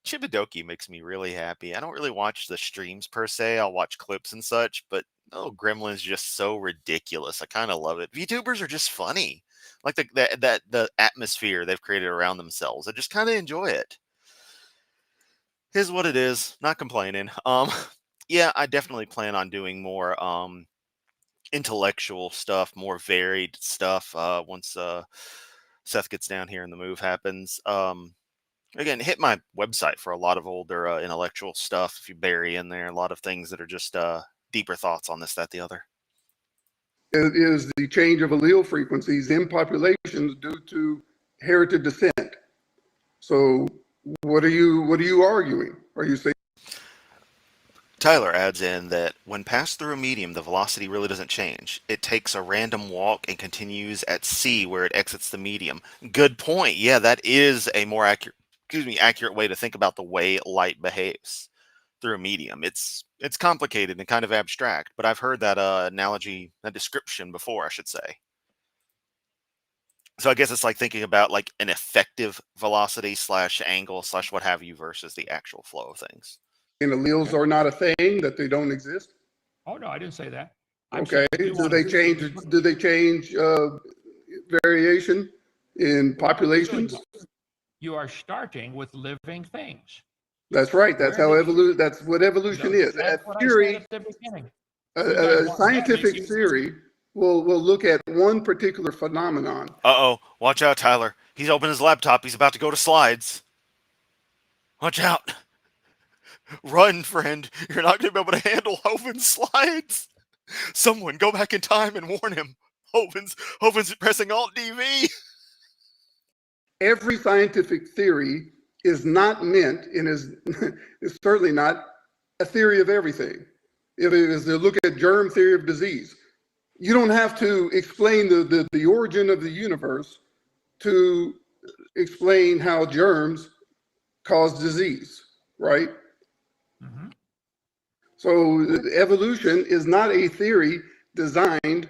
Chibidoki makes me really happy. I don't really watch the streams per se. I'll watch clips and such, but Gremlin's just so ridiculous. I kind of love it. VTubers are just funny. Like the atmosphere they've created around themselves. I just kind of enjoy it. Here's what it is. Not complaining. Yeah, I definitely plan on doing more intellectual stuff, more varied stuff once Seth gets down here and the move happens. Again, hit my website for a lot of older intellectual stuff. If you bury in there a lot of things that are just deeper thoughts on this, that, the other. It is the change of allele frequencies in populations due to heritage descent. So what are you arguing? Are you saying? Tyler adds in that when passed through a medium, the velocity really doesn't change. It takes a random walk and continues at C where it exits the medium. Good point. Yeah, that is a more accurate way to think about the way light behaves through a medium. It's complicated and kind of abstract, but I've heard that analogy, that description before, I should say. So I guess it's like thinking about like an effective velocity / angle / what have you versus the actual flow of things. And alleles are not a thing, that they don't exist? Oh no, I didn't say that. Okay. Do they change variation in populations? You are starting with living things. That's right. That's how evolution. That's what evolution is. That's That what theory. I said at the beginning. A scientific theory will look at one particular phenomenon. Uh-oh. Watch out, Tyler. He's opened his laptop. He's about to go to slides. Watch out. Run, friend. You're not going to be able to handle Hoven's slides. Someone go back in time and warn him. Hoven's pressing Alt-DV. Every scientific theory is not meant and is certainly not a theory of everything. If it is to look at germ theory of disease, you don't have to explain the origin of the universe to explain how germs cause disease, right? Mm-hmm. So evolution is not a theory designed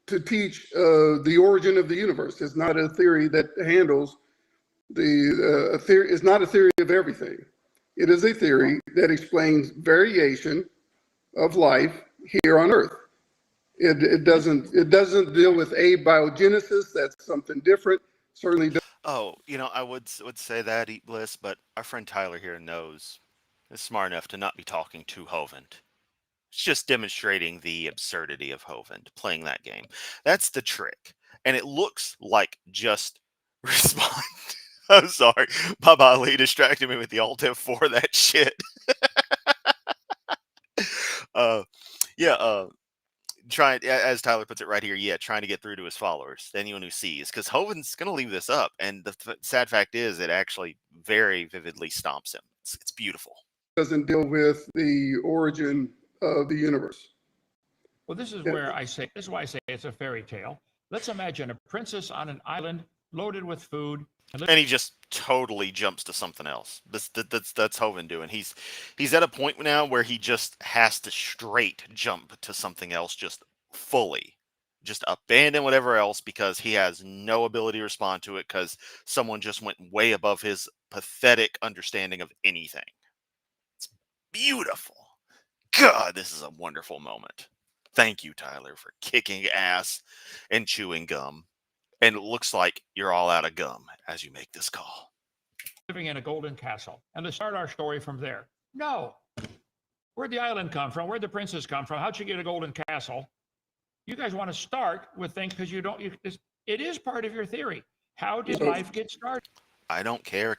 to teach the origin of the universe. It's not a theory that handles a theory. It's not a theory of everything. It is a theory that explains variation of life here on Earth. It doesn't deal with abiogenesis. That's something different. Certainly. Oh, I would say that, Eat Bliss, but our friend Tyler here is smart enough to not be talking to Hovend. It's just demonstrating the absurdity of Hovend playing that game. That's the trick. And it looks like just respond. I'm sorry. Baba Ali distracted me with the Alt F4, that shit. Trying, as Tyler puts it right here, trying to get through to his followers, anyone who sees, because Hovend's going to leave this up. And the sad fact is it actually very vividly stomps him. It's beautiful. Doesn't deal with the origin of the universe. Well, this is why I say it's a fairy tale. Let's imagine a princess on an island loaded with food. And he just totally jumps to something else. That's Hovend doing. He's at a point now where he just has to straight jump to something else, just fully, just abandon whatever else because he has no ability to respond to it because someone just went way above his pathetic understanding of anything. It's beautiful. God, this is a wonderful moment. Thank you, Tyler, for kicking ass and chewing gum. And it looks like you're all out of gum as you make this call. Living in a golden castle. And to start our story from there. No. Where'd the island come from? Where'd the princess come from? How'd she get a golden castle? You guys want to start with things because it is part of your theory. How did life get started? I don't care,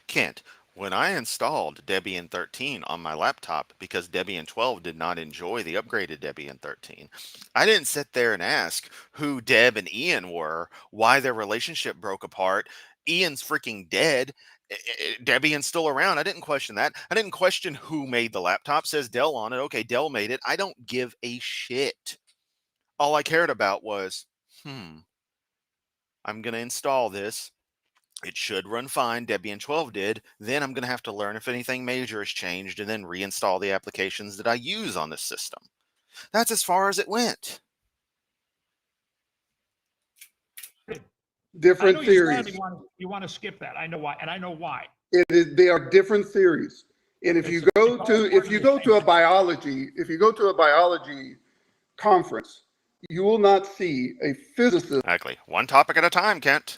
Kent. When I installed Debian 13 on my laptop because Debian 12 did not enjoy the upgraded Debian 13, I didn't sit there and ask who Deb and Ian were, why their relationship broke apart. Ian's freaking dead. Debian's still around. I didn't question that. I didn't question who made the laptop. Says Dell on it. Okay, Dell made it. I don't give a shit. All I cared about was, I'm going to install this. It should run fine. Debian 12 did. Then I'm going to have to learn if anything major has changed and then reinstall the applications that I use on this system. That's as far as it went. Different theories. You want to skip that. I know why, and I know why. They are different theories. And if you go to a biology conference, you will not see a physicist. Exactly. One topic at a time, Kent.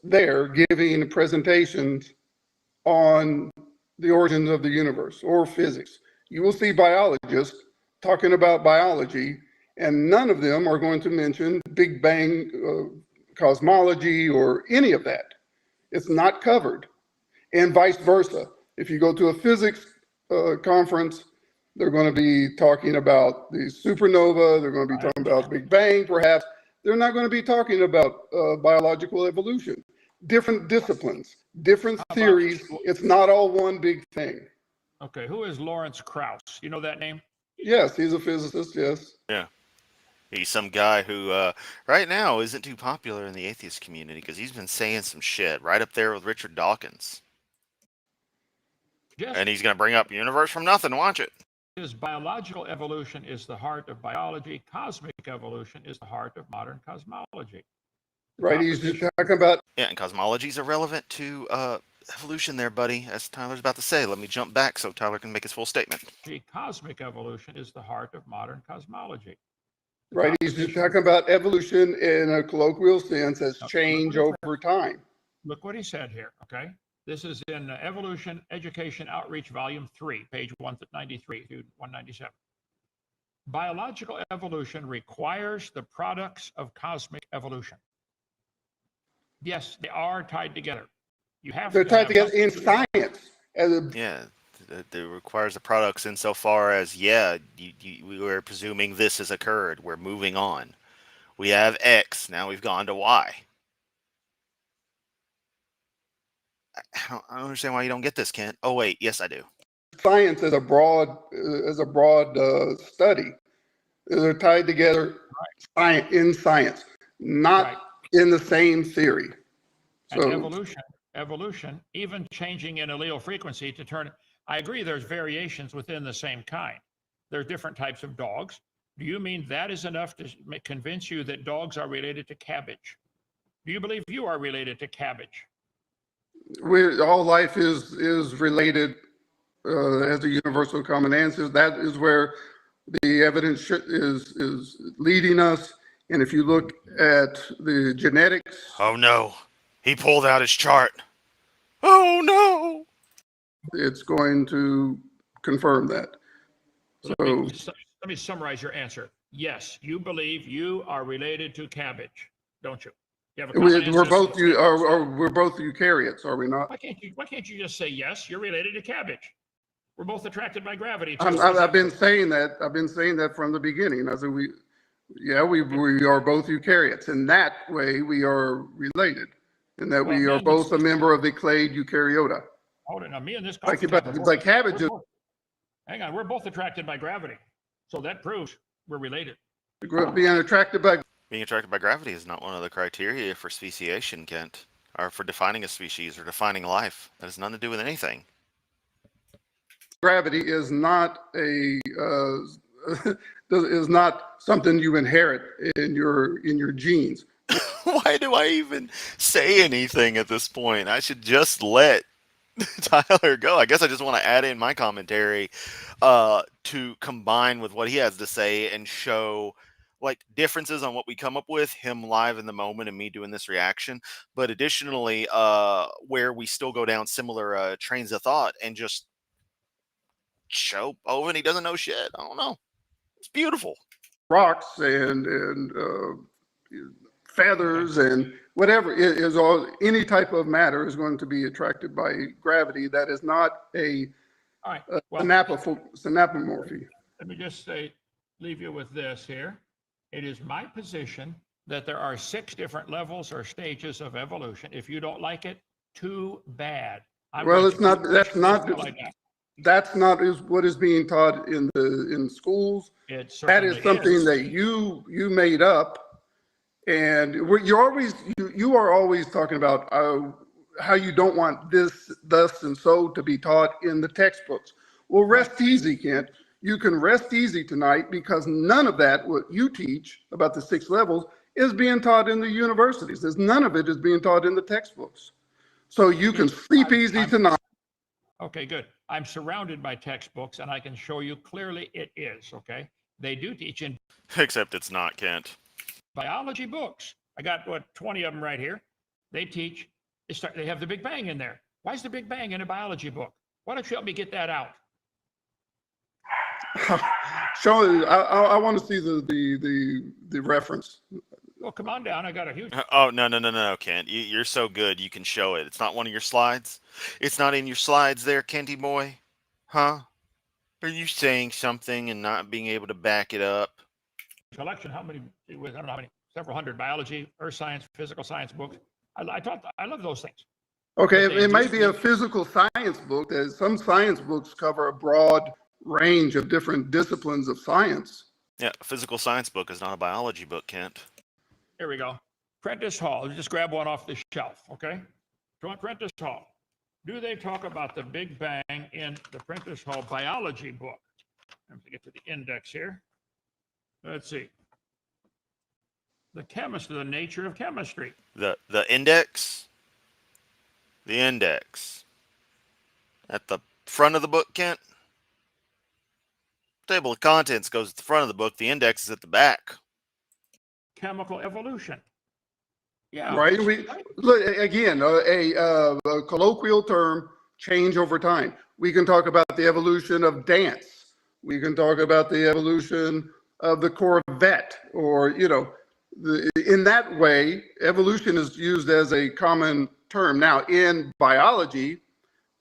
There giving presentations on the origins of the universe or physics. You will see biologists talking about biology, and none of them are going to mention Big Bang cosmology or any of that. It's not covered. And vice versa. If you go to a physics conference, they're going to be talking about the supernova, they're going to be talking about Big Bang perhaps. They're not going to be talking about biological evolution. Different disciplines, different theories. It's not all one big thing. Okay, who is Lawrence Krauss? You know that name? Yes, he's a physicist, yes. Yeah. He's some guy who right now isn't too popular in the atheist community because he's been saying some shit right up there with Richard Dawkins. Yes. And he's going to bring up universe from nothing. Watch it. His biological evolution is the heart of biology. Cosmic evolution is the heart of modern cosmology. Right, he's just talking about... Yeah, and cosmology is irrelevant to evolution there, buddy, as Tyler's about to say. Let me jump back so Tyler can make his full statement. Cosmic evolution is the heart of modern cosmology. Right, he's just talking about evolution in a colloquial sense as change over time. Look what he said here, okay? This is in Evolution, Education, Outreach, Volume 3, page 193 through 197. Biological evolution requires the products of cosmic evolution. Yes, they are tied together. You have They're to tied have together in science. Yeah, it requires the products insofar as, yeah, we were presuming this has occurred. We're moving on. We have X, now we've gone to Y. I don't understand why you don't get this, Kent. Oh, wait, yes, I do. Science is a broad study. They're tied together in science, not in the same theory. And evolution, even changing in allele frequency to turn. I agree there's variations within the same kind. There's different types of dogs. Do you mean that is enough to convince you that dogs are related to cabbage? Do you believe you are related to cabbage? All life is related as a universal common ancestor. That is where the evidence is leading us. And if you look at the genetics. Oh, no. He pulled out his chart. Oh, no. It's going to confirm that. So let me summarize your answer. Yes, you believe you are related to cabbage, don't you? You have a common we're both ancestor. we're both eukaryotes, are we not? Why can't you just say yes? You're related to cabbage. We're both attracted by gravity. I've been saying that. I've been saying that from the beginning. I said we are both eukaryotes. In that way, we are related. In that we are both a member of the clade eukaryota. Hold it now. Me and this like cabbage. Hang on, we're both attracted by gravity, so that proves we're related. Being attracted by gravity is not one of the criteria for speciation, Kent, or for defining a species or defining life. That has nothing to do with anything. Gravity is not is not something you inherit in your genes. Why do I even say anything at this point? I should just let Tyler go. I guess I just want to add in my commentary to combine with what he has to say and show like differences on what we come up with, him live in the moment and me doing this reaction, but additionally where we still go down similar trains of thought and just show Owen he doesn't know shit. I don't know. It's beautiful. Rocks and feathers and whatever is all, any type of matter is going to be attracted by gravity. That is not a synapomorphy. Let me just leave you with this here. It is my position that there are 6 different levels or stages of evolution. If you don't like it, too bad. That's not what is being taught in schools. That is something that you made up. And you are always talking about how you don't want this, thus, and so to be taught in the textbooks. Well, rest easy, Kent. You can rest easy tonight because none of that, what you teach about the 6 levels, is being taught in the universities. There's none of it is being taught in the textbooks. So you can sleep easy tonight. Okay, good. I'm surrounded by textbooks, and I can show you clearly it is, okay? They do teach in... Except it's not, Kent. Biology books. I got, 20 of them right here. They teach, they have the Big Bang in there. Why is the Big Bang in a biology book? Why don't you help me get that out? Show. I want to see the reference. Well, come on down. I got a huge... Oh, no, Kent. You're so good. You can show it. It's not one of your slides. It's not in your slides there, Kenty boy. Huh? Are you saying something and not being able to back it up? Collection, how many, I don't know how many, several hundred biology, earth science, physical science books. I love those things. Okay, it might be a physical science book. Some science books cover a broad range of different disciplines of science. Yeah, a physical science book is not a biology book, Kent. Here we go. Prentice Hall. Just grab one off the shelf, okay? Prentice Hall. Do they talk about the Big Bang in the Prentice Hall biology book? Let me get to the index here. Let's see. The nature of chemistry. The index? The index. At the front of the book, Kent? Table of contents goes at the front of the book. The index is at the back. Chemical evolution. Yeah. Right? We look again, a colloquial term, change over time. We can talk about the evolution of dance. We can talk about the evolution of the Corvette, or in that way, evolution is used as a common term. Now, in biology,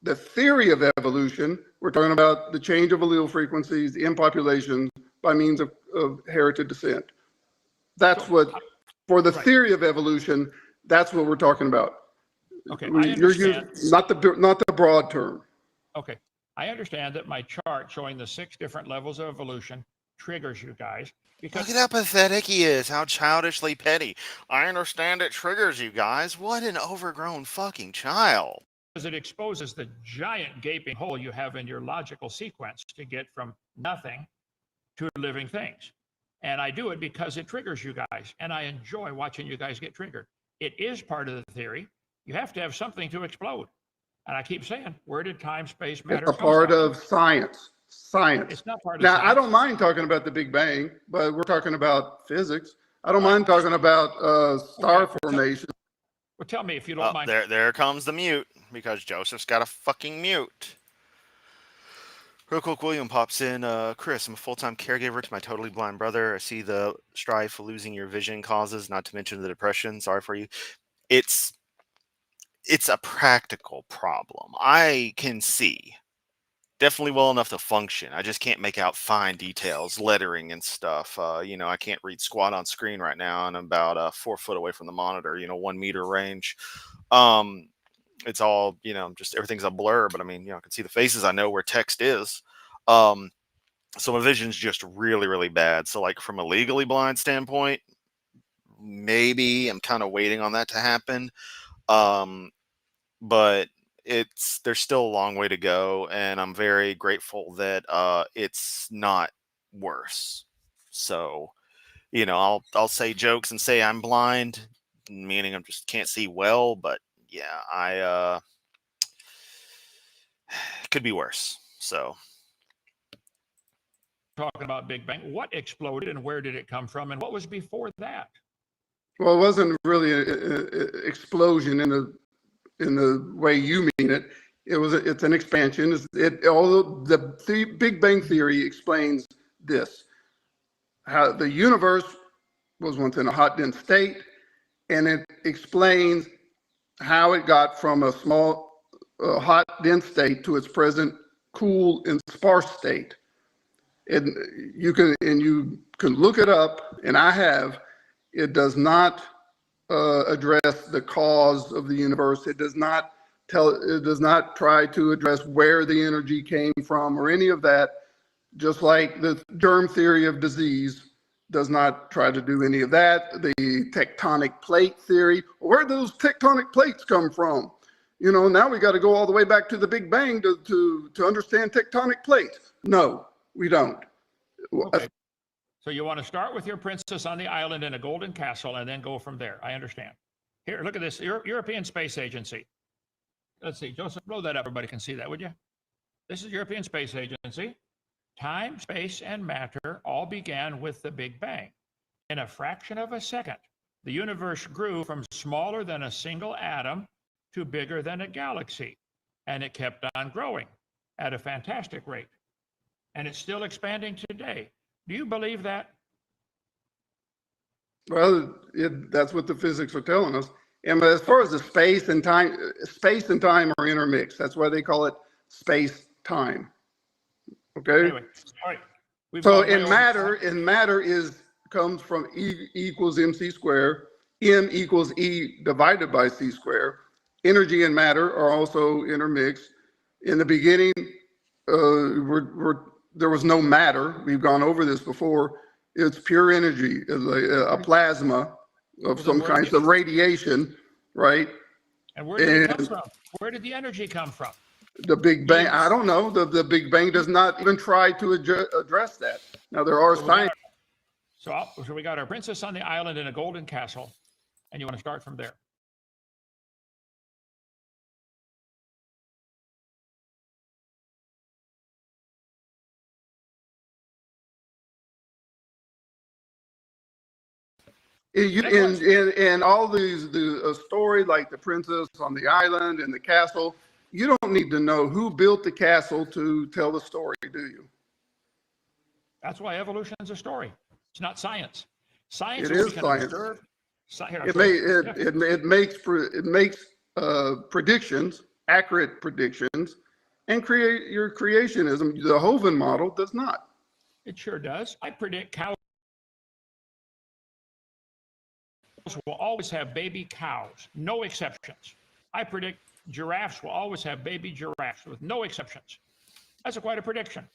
the theory of evolution, we're talking about the change of allele frequencies in populations by means of herited descent. That's what, for the Right. theory of evolution, that's what we're talking about. Okay, I You're understand. using not the broad term. Okay, I understand that my chart showing the 6 different levels of evolution triggers you guys because Look at how pathetic he is. How childishly petty. I understand it triggers you guys. What an overgrown fucking child. it exposes the giant gaping hole you have in your logical sequence to get from nothing to living things. And I do it because it triggers you guys, and I enjoy watching you guys get triggered. It is part of the theory. You have to have something to explode. And I keep saying, where did time, space, matter It's a come part from? of science. Science. It's not part of Now, science. I don't mind talking about the Big Bang, but we're talking about physics. I don't All right. mind talking about star Okay. formation. Well, tell me if you don't mind. There comes the mute, because Joseph's got a fucking mute. Real quick, William pops in. Chris, I'm a full-time caregiver to my totally blind brother. I see the strife losing your vision causes, not to mention the depression. Sorry for you. It's a practical problem. I can see definitely well enough to function. I just can't make out fine details, lettering and stuff. I can't read squat on screen right now, and I'm about 4 foot away from the monitor. 1 meter range. It's all just everything's a blur. But I mean, I can see the faces. I know where text is. So my vision's just really, really bad. So like from a legally blind standpoint, maybe I'm kind of waiting on that to happen. But there's still a long way to go, and I'm very grateful that it's not worse. So, I'll say jokes and say I'm blind, meaning I just can't see well, but yeah, I it could be worse. So, Talking about Big Bang, what exploded and where did it come from and what was before that? Well, it wasn't really an explosion in the way you mean it. It's an expansion. Although the Big Bang Theory explains this, how the universe was once in a hot, dense state, and it explains how it got from a small, hot, dense state to its present cool and sparse state. And you can look it up, and I have. It does not address the cause of the universe. It does not try to address where the energy came from or any of that. Just like the germ theory of disease does not try to do any of that. The tectonic plate theory, where do those tectonic plates come from? Now we got to go all the way back to the Big Bang to understand tectonic plates. No, we don't. Okay. So you want to start with your princess on the island in a golden castle and then go from there. I understand. Here, look at this. European Space Agency. Let's see. Joseph, blow that up. Everybody can see that, would you? This is European Space Agency. Time, space, and matter all began with the Big Bang. In a fraction of a second, the universe grew from smaller than a single atom to bigger than a galaxy. And it kept on growing at a fantastic rate. And it's still expanding today. Do you believe that? Well, that's what the physics are telling us. And as far as the space and time are intermixed. That's why they call it space time. Okay. Anyway, all right. So in matter comes from E equals mc squared. M equals E divided by c squared. Energy and matter are also intermixed. In the beginning, there was no matter. We've gone over this before. It's pure energy, a plasma of some kinds of radiation, right? And where did it come from? Where did the energy come from? The Big Bang, I don't know. The Big Bang does not even try to address that. Now, there are scientists. So we got our princess on the island in a golden castle, and you want to start from there. In all the story, like the princess on the island and the castle, you don't need to know who built the castle to tell the story, do you? That's why evolution is a story. It's not science. Science It is is we can science. observe. Here, It makes predictions, accurate predictions, and create your creationism. The Hovind model does not. It sure does. I predict cows will always have baby cows, no exceptions. I predict giraffes will always have baby giraffes with no exceptions. That's quite a prediction.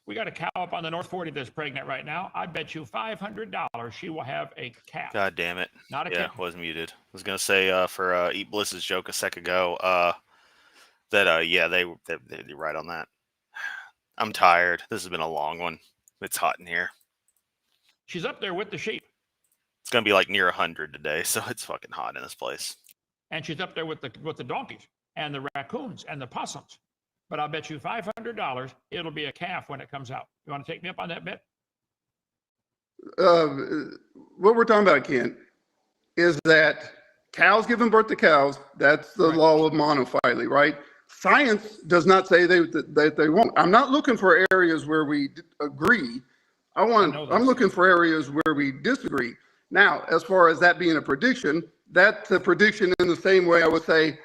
We got a cow up on the North 40 that's pregnant right now. I bet you $500 she will have a calf. God damn it. Not a Yeah, kitten. was muted. I was going to say for Eat Bliss's joke a sec ago that, yeah, they're right on that. I'm tired. This has been a long one. It's hot in here. She's up there with the sheep. It's going to be like near 100 today, so it's fucking hot in this place. And she's up there with the donkeys and the raccoons and the possums. But I'll bet you $500 it'll be a calf when it comes out. You want to take me up on that bet? What we're talking about, Kent, is that cows giving birth to cows, that's the law of monophily, right? Science does not say that they won't. I'm not looking for areas where we agree. I'm looking for areas where we disagree. Now, as far as that being a prediction, that's a prediction in the same way I would say,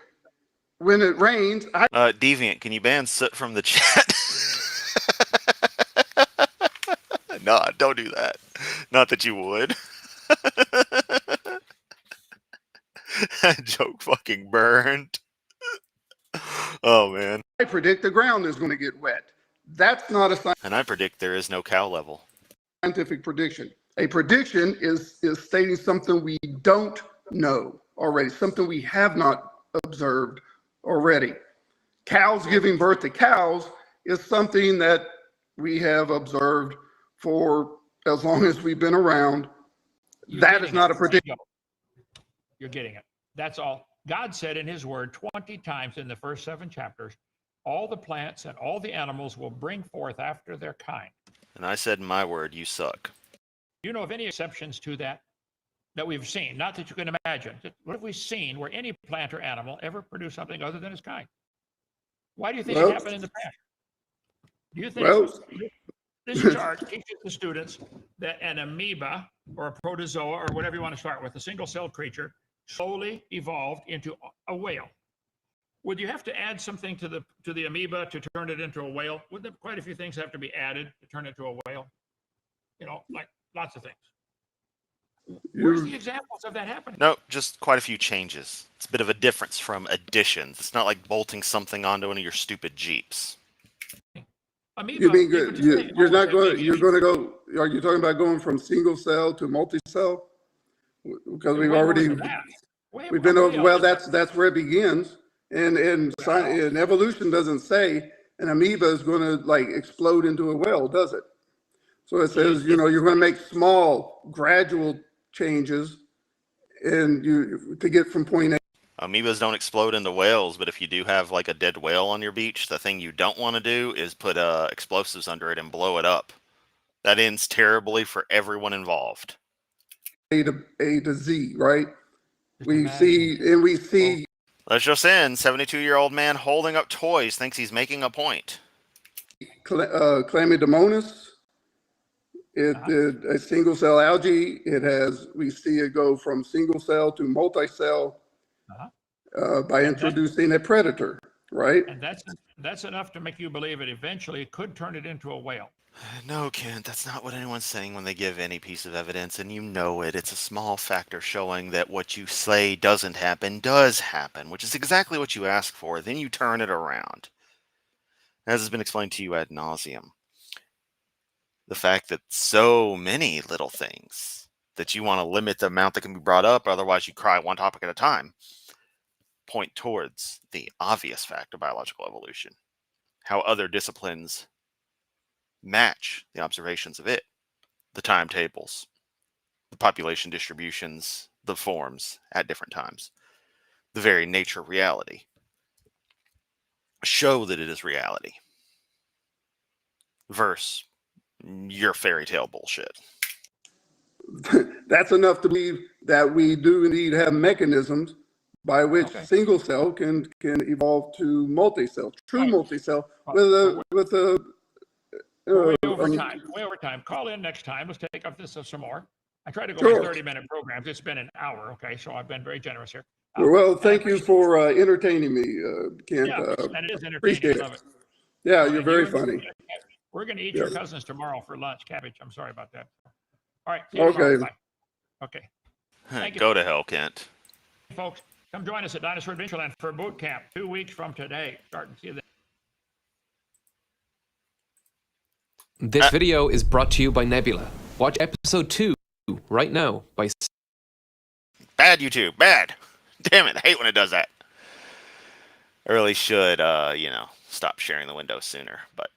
when it rains, Deviant, can you ban soot from the chat? No, don't do that. Not that you would. That joke fucking burned. Oh, man. I predict the ground is going to get wet. That's not a And I predict there is no cow level. scientific prediction. A prediction is stating something we don't know already, something we have not observed already. Cows giving birth to cows is something that we have observed for as long as we've been around. That is not a prediction. You're getting it. That's all. God said in his word 20 times in the first 7 chapters, all the plants and all the animals will bring forth after their kind. And I said in my word, you suck. Do you know of any exceptions to that we've seen? Not that you can imagine. What have we seen where any plant or animal ever produced something other than its kind? Why do you think it happened in the past? Do you think this chart teaches the students that an amoeba or a protozoa or whatever you want to start with, a single-celled creature, slowly evolved into a whale? Would you have to add something to the amoeba to turn it into a whale? Wouldn't there quite a few things have to be added to turn it into a whale? You know, like lots of things. Where's the examples of that happening? No, just quite a few changes. It's a bit of a difference from additions. It's not like bolting something onto one of your stupid Jeeps. Amoeba, You mean you're not going? You're going to go? Are you talking about going from single cell to multi-cell? Because we've already we've been over. Well, that's where it begins. And evolution doesn't say an amoeba is going to like explode into a whale, does it? So it says, you know, you're going to make small, gradual changes, and to get from point A. Amoebas don't explode into whales, but if you do have like a dead whale on your beach, the thing you don't want to do is put explosives under it and blow it up. That ends terribly for everyone involved. A to Z, right? We see. Let's just end. 72-year-old man holding up toys thinks he's making a point. Chlamydomonas. A single cell algae. We see it go from single cell to multi-cell by introducing a predator, right? And that's enough to make you believe it eventually could turn it into a whale. No, Kent, that's not what anyone's saying when they give any piece of evidence, and you know it. It's a small factor showing that what you say doesn't happen does happen, which is exactly what you ask for. Then you turn it around. As has been explained to you ad nauseum. The fact that so many little things that you want to limit the amount that can be brought up, otherwise you cry one topic at a time, point towards the obvious fact of biological evolution. How other disciplines match the observations of it, the timetables, the population distributions, the forms at different times, the very nature of reality. Show that it is reality. Verse your fairy tale bullshit. That's enough to believe that we do indeed have mechanisms by which Okay. single cell can evolve to multi-cell, true Right. multi-cell Well, with a we're way over time. Way over time. Call in next time. Let's take up this some more. I try to go Sure. by 30-minute programs. It's been an hour. Okay, so I've been very generous here. Well, and I thank you appreciate- for entertaining me, Kent. Yeah, and it is entertaining. Appreciate I it. love it. Yeah, So, you're and very you- funny. We're going to eat Yes. your cousins tomorrow for lunch, cabbage. I'm sorry about that. All right. See you tomorrow. Okay. Bye. Okay. Thank you. Go to hell, Kent. Folks, come join us at Dinosaur Adventureland for boot camp 2 weeks from today. Starting to see the This video is brought to you by Nebula. Watch episode 2 right now by Bad YouTube. Bad. Damn it. I hate when it does that. I really should, stop sharing the window sooner. But,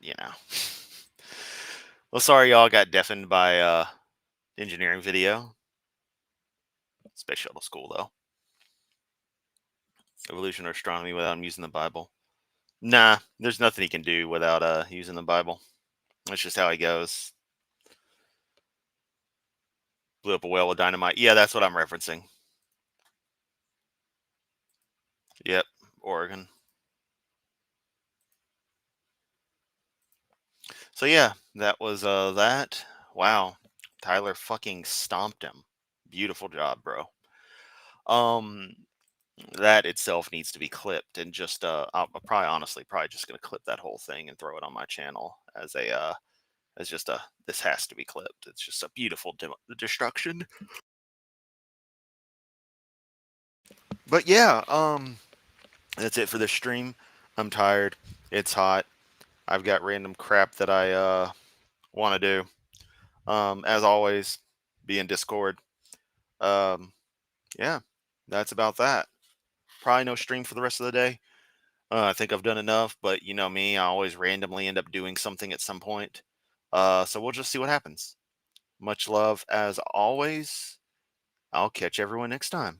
Well, sorry y'all got deafened by engineering video. Space shuttle school, though. Evolution or astronomy without him using the Bible. Nah, there's nothing he can do without using the Bible. That's just how he goes. Blew up a whale with dynamite. Yeah, that's what I'm referencing. Yep, Oregon. So yeah, that was that. Wow. Tyler fucking stomped him. Beautiful job, bro. That itself needs to be clipped and just I'll probably just gonna clip that whole thing and throw it on my channel as just a this has to be clipped. It's just a beautiful destruction. But yeah, that's it for this stream. I'm tired. It's hot. I've got random crap that I want to do. As always, be in Discord. Yeah, that's about that. Probably no stream for the rest of the day. I think I've done enough, but you know me, I always randomly end up doing something at some point. So we'll just see what happens. Much love as always. I'll catch everyone next time.